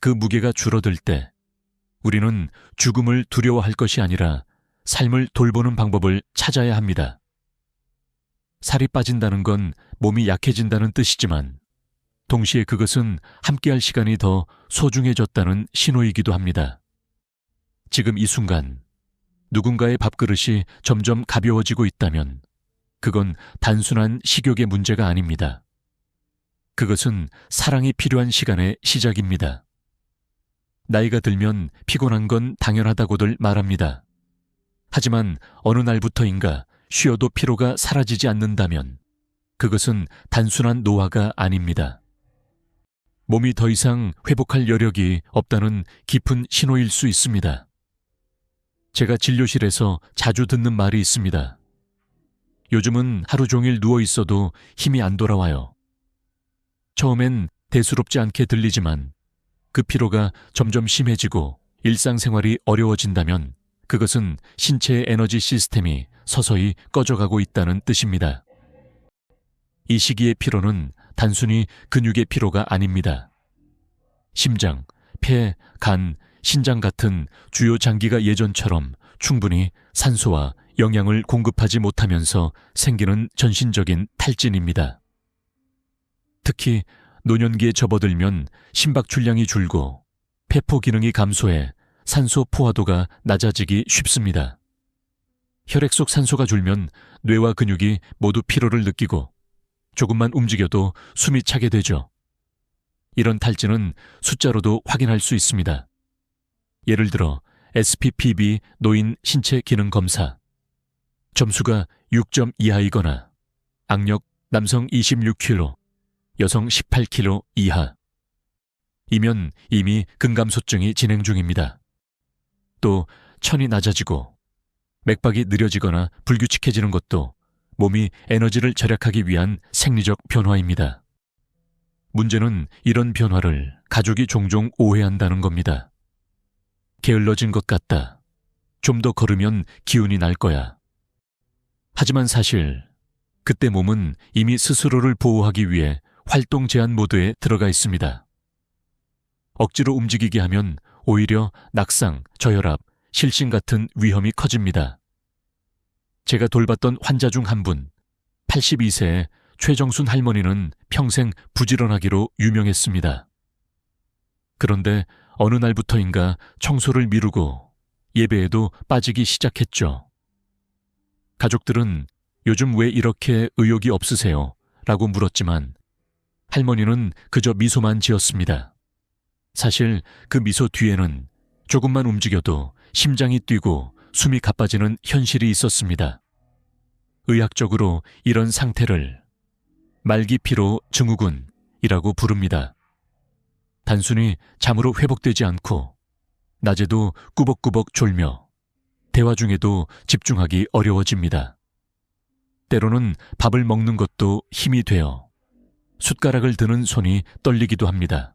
그 무게가 줄어들 때 우리는 죽음을 두려워할 것이 아니라 삶을 돌보는 방법을 찾아야 합니다. 살이 빠진다는 건 몸이 약해진다는 뜻이지만 동시에 그것은 함께할 시간이 더 소중해졌다는 신호이기도 합니다. 지금 이 순간 누군가의 밥그릇이 점점 가벼워지고 있다면 그건 단순한 식욕의 문제가 아닙니다. 그것은 사랑이 필요한 시간의 시작입니다. 나이가 들면 피곤한 건 당연하다고들 말합니다. 하지만 어느 날부터인가 쉬어도 피로가 사라지지 않는다면 그것은 단순한 노화가 아닙니다. 몸이 더 이상 회복할 여력이 없다는 깊은 신호일 수 있습니다. 제가 진료실에서 자주 듣는 말이 있습니다. 요즘은 하루 종일 누워 있어도 힘이 안 돌아와요. 처음엔 대수롭지 않게 들리지만 그 피로가 점점 심해지고 일상생활이 어려워진다면 그것은 신체의 에너지 시스템이 서서히 꺼져가고 있다는 뜻입니다. 이 시기의 피로는 단순히 근육의 피로가 아닙니다. 심장, 폐, 간, 신장 같은 주요 장기가 예전처럼 충분히 산소와 영양을 공급하지 못하면서 생기는 전신적인 탈진입니다. 특히 노년기에 접어들면 심박출량이 줄고 폐포 기능이 감소해 산소 포화도가 낮아지기 쉽습니다. 혈액 속 산소가 줄면 뇌와 근육이 모두 피로를 느끼고 조금만 움직여도 숨이 차게 되죠. 이런 탈진은 숫자로도 확인할 수 있습니다. 예를 들어 SPPB 노인 신체 기능 검사. 점수가 6점 이하이거나 악력 남성 26kg, 여성 18kg 이하. 이면 이미 근감소증이 진행 중입니다. 또 천이 낮아지고 맥박이 느려지거나 불규칙해지는 것도 몸이 에너지를 절약하기 위한 생리적 변화입니다. 문제는 이런 변화를 가족이 종종 오해한다는 겁니다. 게을러진 것 같다. 좀 더 걸으면 기운이 날 거야. 하지만 사실 그때 몸은 이미 스스로를 보호하기 위해 활동 제한 모드에 들어가 있습니다. 억지로 움직이게 하면 오히려 낙상, 저혈압, 실신 같은 위험이 커집니다. 제가 돌봤던 환자 중 한 분, 82세의 최정순 할머니는 평생 부지런하기로 유명했습니다. 그런데 어느 날부터인가 청소를 미루고 예배에도 빠지기 시작했죠. 가족들은 요즘 왜 이렇게 의욕이 없으세요? 라고 물었지만 할머니는 그저 미소만 지었습니다. 사실 그 미소 뒤에는 조금만 움직여도 심장이 뛰고 숨이 가빠지는 현실이 있었습니다. 의학적으로 이런 상태를 말기피로 증후군이라고 부릅니다. 단순히 잠으로 회복되지 않고 낮에도 꾸벅꾸벅 졸며 대화 중에도 집중하기 어려워집니다. 때로는 밥을 먹는 것도 힘이 되어 숟가락을 드는 손이 떨리기도 합니다.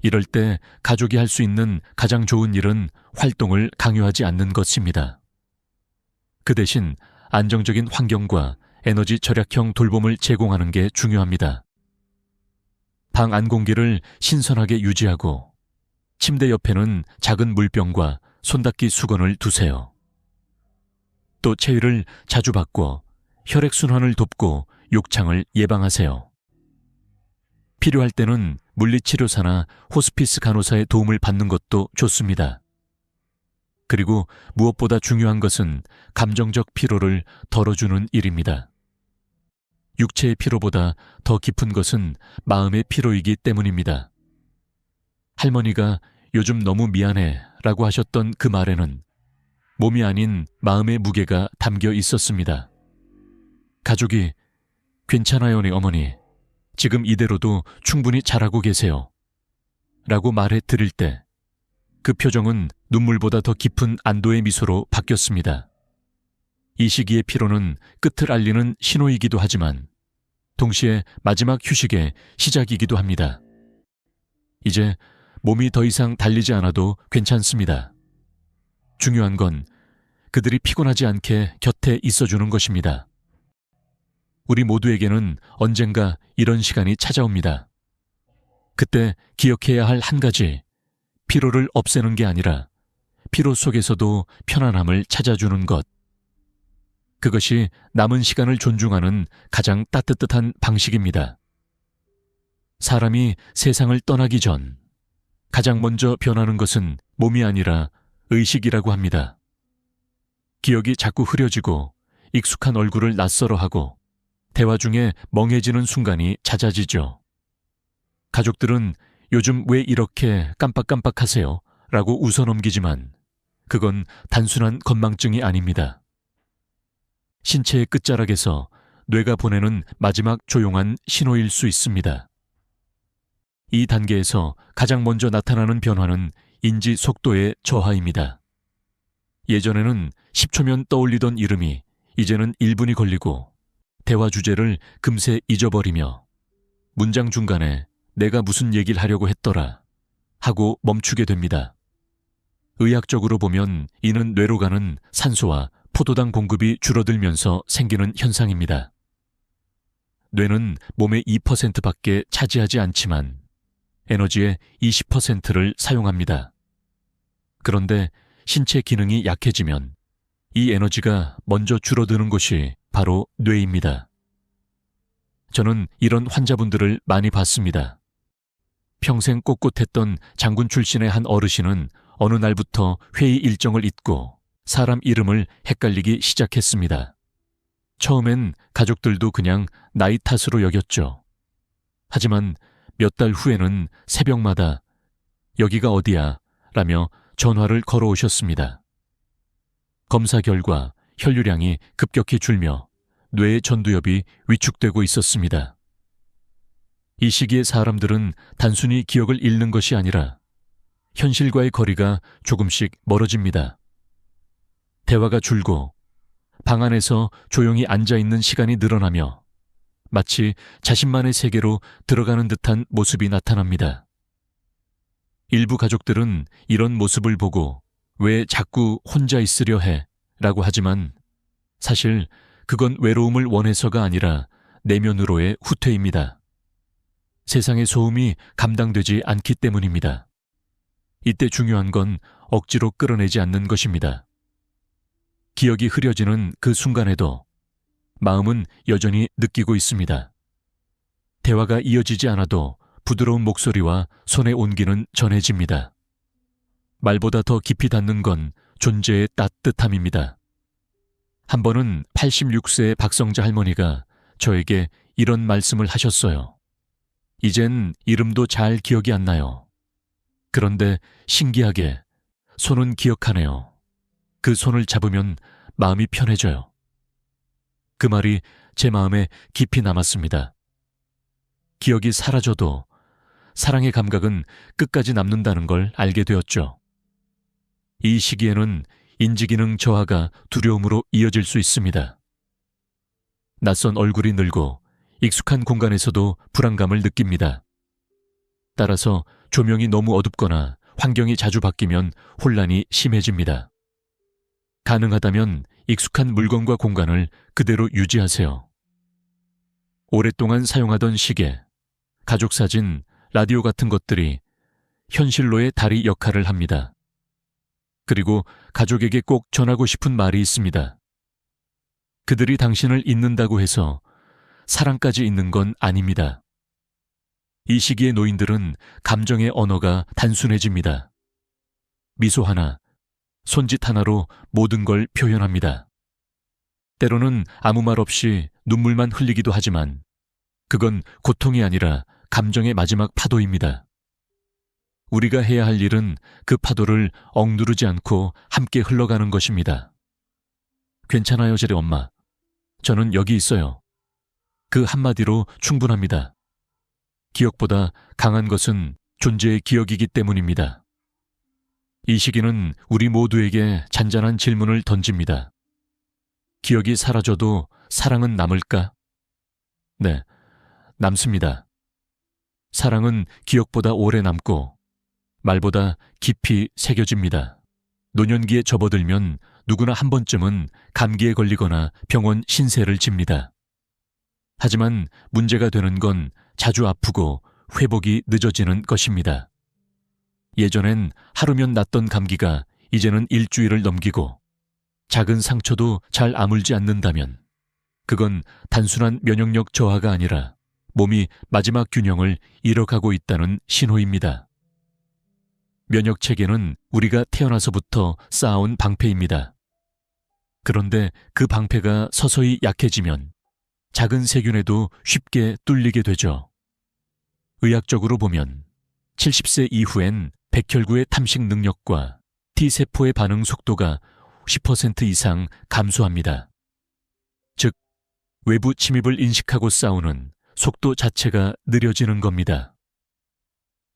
이럴 때 가족이 할 수 있는 가장 좋은 일은 활동을 강요하지 않는 것입니다. 그 대신 안정적인 환경과 에너지 절약형 돌봄을 제공하는 게 중요합니다. 방 안 공기를 신선하게 유지하고 침대 옆에는 작은 물병과 손닦기 수건을 두세요. 또 체위를 자주 바꿔 혈액순환을 돕고 욕창을 예방하세요. 필요할 때는 물리치료사나 호스피스 간호사의 도움을 받는 것도 좋습니다. 그리고 무엇보다 중요한 것은 감정적 피로를 덜어주는 일입니다. 육체의 피로보다 더 깊은 것은 마음의 피로이기 때문입니다. 할머니가 요즘 너무 미안해 라고 하셨던 그 말에는 몸이 아닌 마음의 무게가 담겨 있었습니다. 가족이 괜찮아요니 어머니, 지금 이대로도 충분히 잘하고 계세요 라고 말해 드릴 때 그 표정은 눈물보다 더 깊은 안도의 미소로 바뀌었습니다. 이 시기의 피로는 끝을 알리는 신호이기도 하지만 동시에 마지막 휴식의 시작이기도 합니다. 이제 몸이 더 이상 달리지 않아도 괜찮습니다. 중요한 건 그들이 피곤하지 않게 곁에 있어주는 것입니다. 우리 모두에게는 언젠가 이런 시간이 찾아옵니다. 그때 기억해야 할 한 가지, 피로를 없애는 게 아니라 피로 속에서도 편안함을 찾아주는 것. 그것이 남은 시간을 존중하는 가장 따뜻한 방식입니다. 사람이 세상을 떠나기 전 가장 먼저 변하는 것은 몸이 아니라 의식이라고 합니다. 기억이 자꾸 흐려지고 익숙한 얼굴을 낯설어하고 대화 중에 멍해지는 순간이 잦아지죠. 가족들은 요즘 왜 이렇게 깜빡깜빡하세요? 라고 웃어넘기지만 그건 단순한 건망증이 아닙니다. 신체의 끝자락에서 뇌가 보내는 마지막 조용한 신호일 수 있습니다. 이 단계에서 가장 먼저 나타나는 변화는 인지 속도의 저하입니다. 예전에는 10초면 떠올리던 이름이 이제는 1분이 걸리고 대화 주제를 금세 잊어버리며 문장 중간에 내가 무슨 얘기를 하려고 했더라 하고 멈추게 됩니다. 의학적으로 보면 이는 뇌로 가는 산소와 포도당 공급이 줄어들면서 생기는 현상입니다. 뇌는 몸의 2%밖에 차지하지 않지만 에너지의 20%를 사용합니다. 그런데 신체 기능이 약해지면 이 에너지가 먼저 줄어드는 곳이 바로 뇌입니다. 저는 이런 환자분들을 많이 봤습니다. 평생 꼿꼿했던 장군 출신의 한 어르신은 어느 날부터 회의 일정을 잊고 사람 이름을 헷갈리기 시작했습니다. 처음엔 가족들도 그냥 나이 탓으로 여겼죠. 하지만 몇 달 후에는 새벽마다 여기가 어디야? 라며 전화를 걸어오셨습니다. 검사 결과 혈류량이 급격히 줄며 뇌의 전두엽이 위축되고 있었습니다. 이 시기에 사람들은 단순히 기억을 잃는 것이 아니라 현실과의 거리가 조금씩 멀어집니다. 대화가 줄고 방 안에서 조용히 앉아있는 시간이 늘어나며 마치 자신만의 세계로 들어가는 듯한 모습이 나타납니다. 일부 가족들은 이런 모습을 보고 왜 자꾸 혼자 있으려 해? 라고 하지만 사실 그건 외로움을 원해서가 아니라 내면으로의 후퇴입니다. 세상의 소음이 감당되지 않기 때문입니다. 이때 중요한 건 억지로 끌어내지 않는 것입니다. 기억이 흐려지는 그 순간에도 마음은 여전히 느끼고 있습니다. 대화가 이어지지 않아도 부드러운 목소리와 손의 온기는 전해집니다. 말보다 더 깊이 닿는 건 존재의 따뜻함입니다. 한 번은 86세의 박성자 할머니가 저에게 이런 말씀을 하셨어요. 이젠 이름도 잘 기억이 안 나요. 그런데 신기하게 손은 기억하네요. 그 손을 잡으면 마음이 편해져요. 그 말이 제 마음에 깊이 남았습니다. 기억이 사라져도 사랑의 감각은 끝까지 남는다는 걸 알게 되었죠. 이 시기에는 인지기능 저하가 두려움으로 이어질 수 있습니다. 낯선 얼굴이 늘고 익숙한 공간에서도 불안감을 느낍니다. 따라서 조명이 너무 어둡거나 환경이 자주 바뀌면 혼란이 심해집니다. 가능하다면 익숙한 물건과 공간을 그대로 유지하세요. 오랫동안 사용하던 시계, 가족사진, 라디오 같은 것들이 현실로의 다리 역할을 합니다. 그리고 가족에게 꼭 전하고 싶은 말이 있습니다. 그들이 당신을 잊는다고 해서 사랑까지 잊는 건 아닙니다. 이 시기의 노인들은 감정의 언어가 단순해집니다. 미소 하나, 손짓 하나로 모든 걸 표현합니다. 때로는 아무 말 없이 눈물만 흘리기도 하지만 그건 고통이 아니라 감정의 마지막 파도입니다. 우리가 해야 할 일은 그 파도를 억누르지 않고 함께 흘러가는 것입니다. 괜찮아요, 제리 엄마. 저는 여기 있어요. 그 한마디로 충분합니다. 기억보다 강한 것은 존재의 기억이기 때문입니다. 이 시기는 우리 모두에게 잔잔한 질문을 던집니다. 기억이 사라져도 사랑은 남을까? 네, 남습니다. 사랑은 기억보다 오래 남고 말보다 깊이 새겨집니다. 노년기에 접어들면 누구나 한 번쯤은 감기에 걸리거나 병원 신세를 집니다. 하지만 문제가 되는 건 자주 아프고 회복이 늦어지는 것입니다. 예전엔 하루면 낫던 감기가 이제는 일주일을 넘기고 작은 상처도 잘 아물지 않는다면 그건 단순한 면역력 저하가 아니라 몸이 마지막 균형을 잃어가고 있다는 신호입니다. 면역 체계는 우리가 태어나서부터 쌓아온 방패입니다. 그런데 그 방패가 서서히 약해지면 작은 세균에도 쉽게 뚫리게 되죠. 의학적으로 보면 70세 이후엔 백혈구의 탐식 능력과 T세포의 반응 속도가 10% 이상 감소합니다. 즉, 외부 침입을 인식하고 싸우는 속도 자체가 느려지는 겁니다.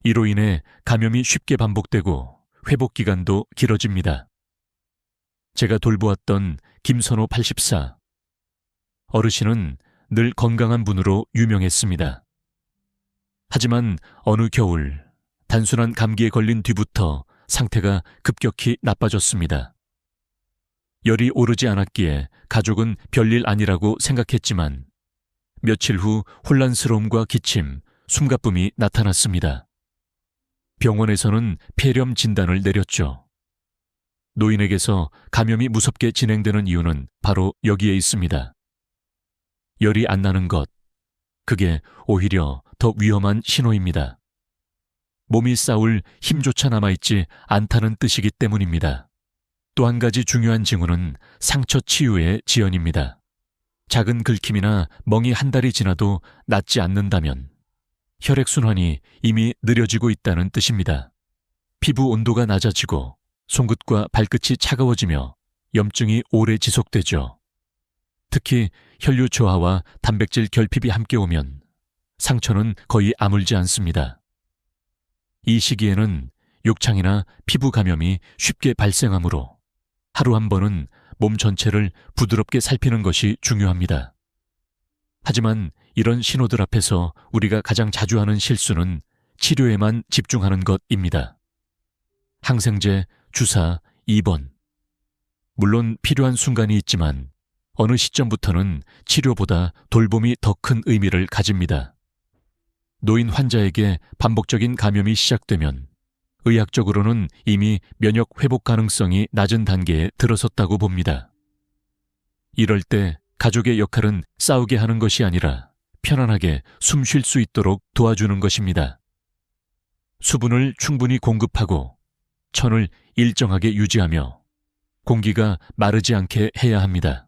이로 인해 감염이 쉽게 반복되고 회복 기간도 길어집니다. 제가 돌보았던 김선호 84. 어르신은 늘 건강한 분으로 유명했습니다. 하지만 어느 겨울 단순한 감기에 걸린 뒤부터 상태가 급격히 나빠졌습니다. 열이 오르지 않았기에 가족은 별일 아니라고 생각했지만 며칠 후 혼란스러움과 기침, 숨가쁨이 나타났습니다. 병원에서는 폐렴 진단을 내렸죠. 노인에게서 감염이 무섭게 진행되는 이유는 바로 여기에 있습니다. 열이 안 나는 것, 그게 오히려 더 위험한 신호입니다. 몸이 싸울 힘조차 남아있지 않다는 뜻이기 때문입니다. 또 한 가지 중요한 징후는 상처 치유의 지연입니다. 작은 긁힘이나 멍이 한 달이 지나도 낫지 않는다면 혈액순환이 이미 느려지고 있다는 뜻입니다. 피부 온도가 낮아지고 손끝과 발끝이 차가워지며 염증이 오래 지속되죠. 특히 혈류 저하와 단백질 결핍이 함께 오면 상처는 거의 아물지 않습니다. 이 시기에는 욕창이나 피부 감염이 쉽게 발생하므로 하루 한 번은 몸 전체를 부드럽게 살피는 것이 중요합니다. 하지만 이런 신호들 앞에서 우리가 가장 자주 하는 실수는 치료에만 집중하는 것입니다. 항생제, 주사, 입원. 물론 필요한 순간이 있지만 어느 시점부터는 치료보다 돌봄이 더 큰 의미를 가집니다. 노인 환자에게 반복적인 감염이 시작되면 의학적으로는 이미 면역 회복 가능성이 낮은 단계에 들어섰다고 봅니다. 이럴 때 가족의 역할은 싸우게 하는 것이 아니라 편안하게 숨 쉴 수 있도록 도와주는 것입니다. 수분을 충분히 공급하고 천을 일정하게 유지하며 공기가 마르지 않게 해야 합니다.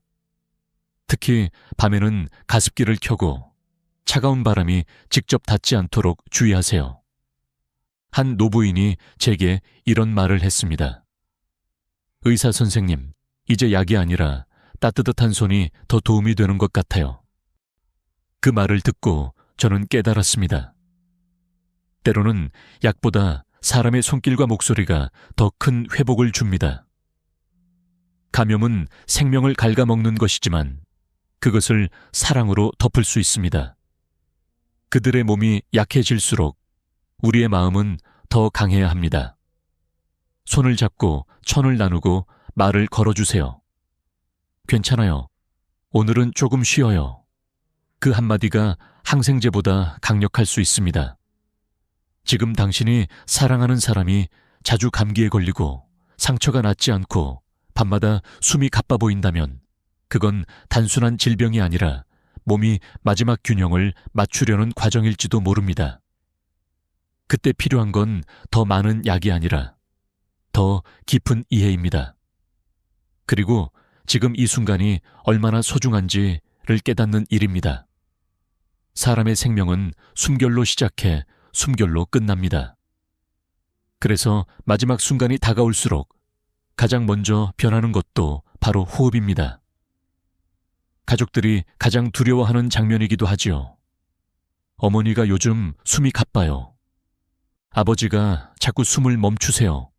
특히 밤에는 가습기를 켜고 차가운 바람이 직접 닿지 않도록 주의하세요. 한 노부인이 제게 이런 말을 했습니다. 의사 선생님, 이제 약이 아니라 따뜻한 손이 더 도움이 되는 것 같아요. 그 말을 듣고 저는 깨달았습니다. 때로는 약보다 사람의 손길과 목소리가 더 큰 회복을 줍니다. 감염은 생명을 갉아먹는 것이지만 그것을 사랑으로 덮을 수 있습니다. 그들의 몸이 약해질수록 우리의 마음은 더 강해야 합니다. 손을 잡고 천을 나누고 말을 걸어주세요. 괜찮아요. 오늘은 조금 쉬어요. 그 한마디가 항생제보다 강력할 수 있습니다. 지금 당신이 사랑하는 사람이 자주 감기에 걸리고 상처가 낫지 않고 밤마다 숨이 가빠 보인다면 그건 단순한 질병이 아니라 몸이 마지막 균형을 맞추려는 과정일지도 모릅니다. 그때 필요한 건 더 많은 약이 아니라 더 깊은 이해입니다. 그리고 지금 이 순간이 얼마나 소중한지를 깨닫는 일입니다. 사람의 생명은 숨결로 시작해 숨결로 끝납니다. 그래서 마지막 순간이 다가올수록 가장 먼저 변하는 것도 바로 호흡입니다. 가족들이 가장 두려워하는 장면이기도 하지요. 어머니가 요즘 숨이 가빠요. 아버지가 자꾸 숨을 멈추세요.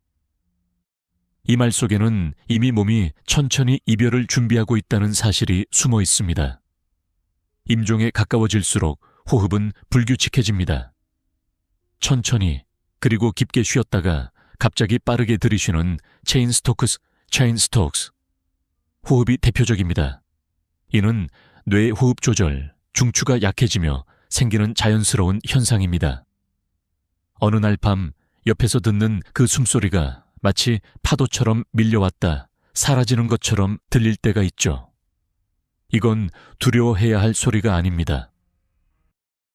이 말 속에는 이미 몸이 천천히 이별을 준비하고 있다는 사실이 숨어 있습니다. 임종에 가까워질수록 호흡은 불규칙해집니다. 천천히 그리고 깊게 쉬었다가 갑자기 빠르게 들이쉬는 체인 스톡스. 호흡이 대표적입니다. 이는 뇌의 호흡 조절, 중추가 약해지며 생기는 자연스러운 현상입니다. 어느 날 밤 옆에서 듣는 그 숨소리가 마치 파도처럼 밀려왔다 사라지는 것처럼 들릴 때가 있죠. 이건 두려워해야 할 소리가 아닙니다.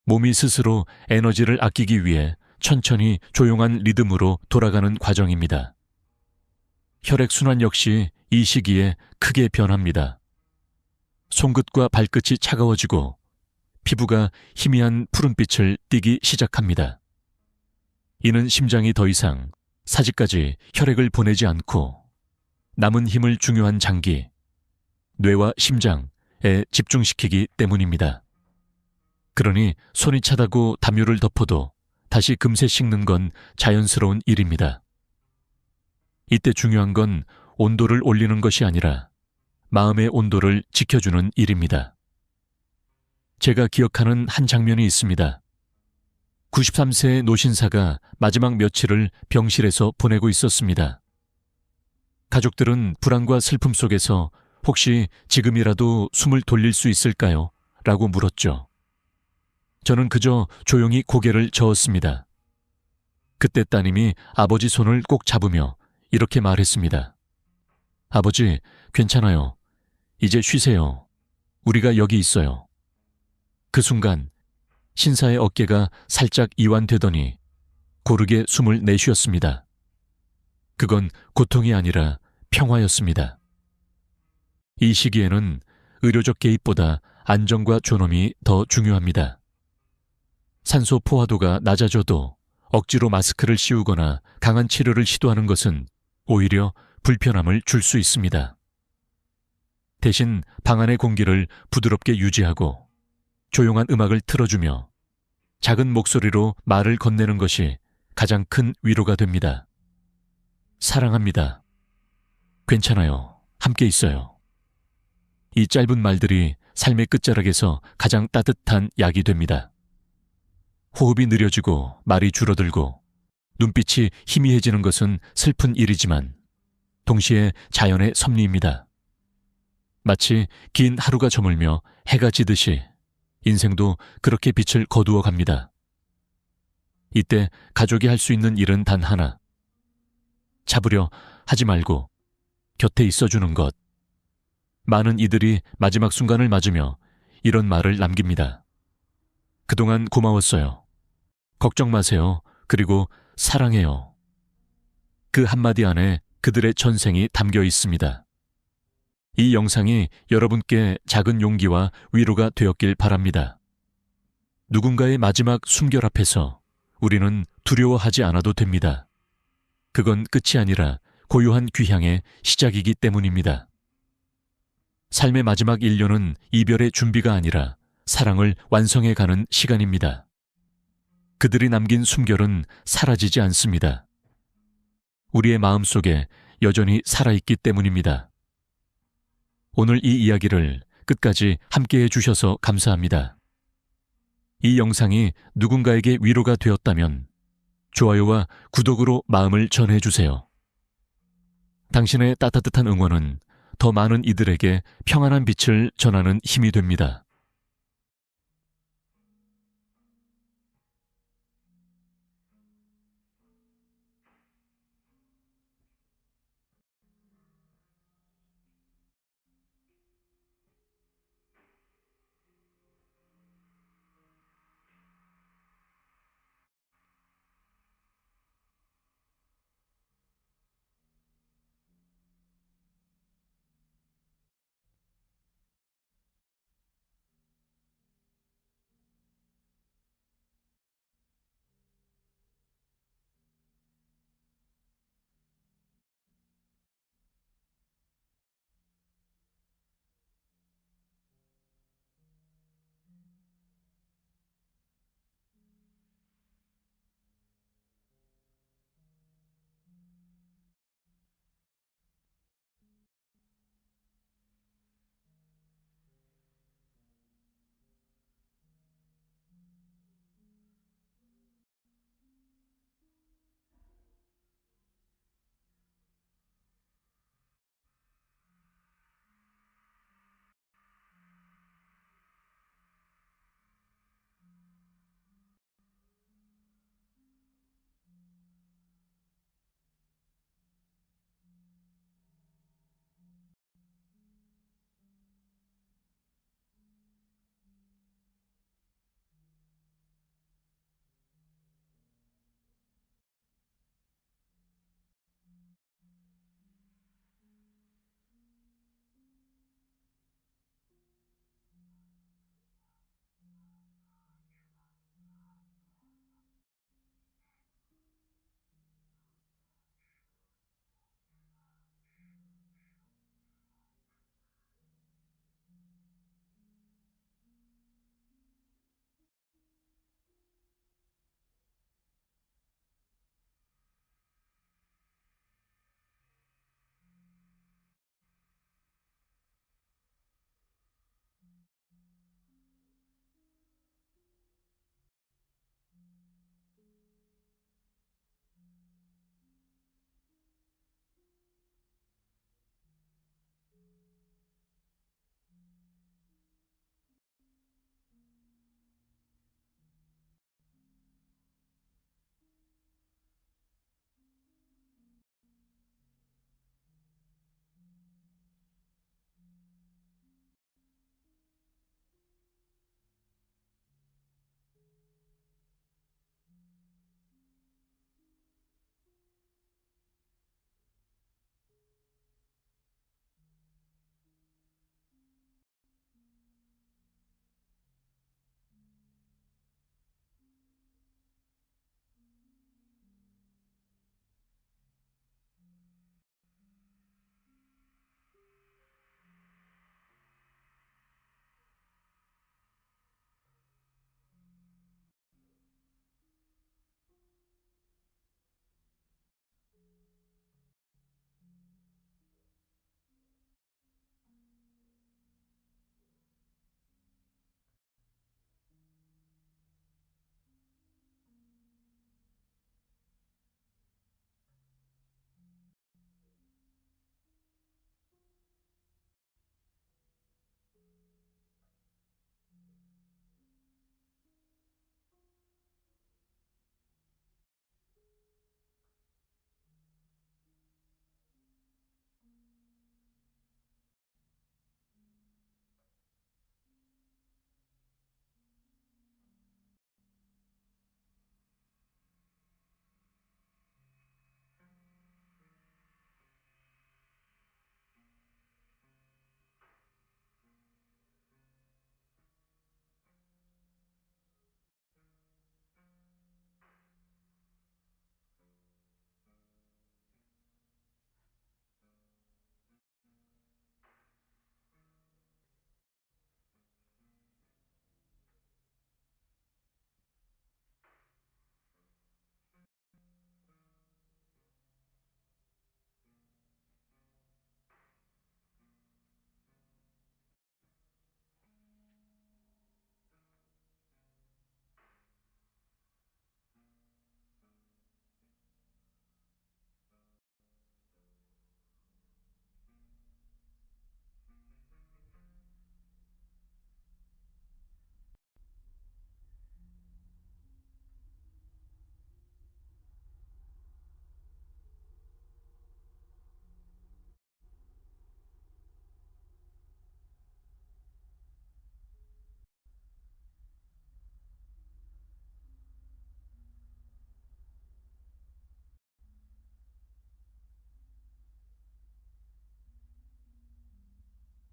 몸이 스스로 에너지를 아끼기 위해 천천히 조용한 리듬으로 돌아가는 과정입니다. 혈액순환 역시 이 시기에 크게 변합니다. 손끝과 발끝이 차가워지고 피부가 희미한 푸른빛을 띠기 시작합니다. 이는 심장이 더 이상 사지까지 혈액을 보내지 않고 남은 힘을 중요한 장기, 뇌와 심장에 집중시키기 때문입니다. 그러니 손이 차다고 담요를 덮어도 다시 금세 식는 건 자연스러운 일입니다. 이때 중요한 건 온도를 올리는 것이 아니라 마음의 온도를 지켜주는 일입니다. 제가 기억하는 한 장면이 있습니다. 93세의 노신사가 마지막 며칠을 병실에서 보내고 있었습니다. 가족들은 불안과 슬픔 속에서 혹시 지금이라도 숨을 돌릴 수 있을까요? 라고 물었죠. 저는 그저 조용히 고개를 저었습니다. 그때 따님이 아버지 손을 꼭 잡으며 이렇게 말했습니다. 아버지, 괜찮아요. 이제 쉬세요. 우리가 여기 있어요. 그 순간 신사의 어깨가 살짝 이완되더니 고르게 숨을 내쉬었습니다. 그건 고통이 아니라 평화였습니다. 이 시기에는 의료적 개입보다 안정과 존엄이 더 중요합니다. 산소 포화도가 낮아져도 억지로 마스크를 씌우거나 강한 치료를 시도하는 것은 오히려 불편함을 줄 수 있습니다. 대신 방 안의 공기를 부드럽게 유지하고 조용한 음악을 틀어주며 작은 목소리로 말을 건네는 것이 가장 큰 위로가 됩니다. 사랑합니다. 괜찮아요. 함께 있어요. 이 짧은 말들이 삶의 끝자락에서 가장 따뜻한 약이 됩니다. 호흡이 느려지고 말이 줄어들고 눈빛이 희미해지는 것은 슬픈 일이지만 동시에 자연의 섭리입니다. 마치 긴 하루가 저물며 해가 지듯이 인생도 그렇게 빛을 거두어 갑니다. 이때 가족이 할 수 있는 일은 단 하나. 잡으려 하지 말고 곁에 있어주는 것. 많은 이들이 마지막 순간을 맞으며 이런 말을 남깁니다. 그동안 고마웠어요. 걱정 마세요. 그리고 사랑해요. 그 한마디 안에 그들의 전생이 담겨 있습니다. 이 영상이 여러분께 작은 용기와 위로가 되었길 바랍니다. 누군가의 마지막 숨결 앞에서 우리는 두려워하지 않아도 됩니다. 그건 끝이 아니라 고요한 귀향의 시작이기 때문입니다. 삶의 마지막 1년은 이별의 준비가 아니라 사랑을 완성해가는 시간입니다. 그들이 남긴 숨결은 사라지지 않습니다. 우리의 마음속에 여전히 살아있기 때문입니다. 오늘 이 이야기를 끝까지 함께해 주셔서 감사합니다. 이 영상이 누군가에게 위로가 되었다면 좋아요와 구독으로 마음을 전해주세요. 당신의 따뜻한 응원은 더 많은 이들에게 평안한 빛을 전하는 힘이 됩니다.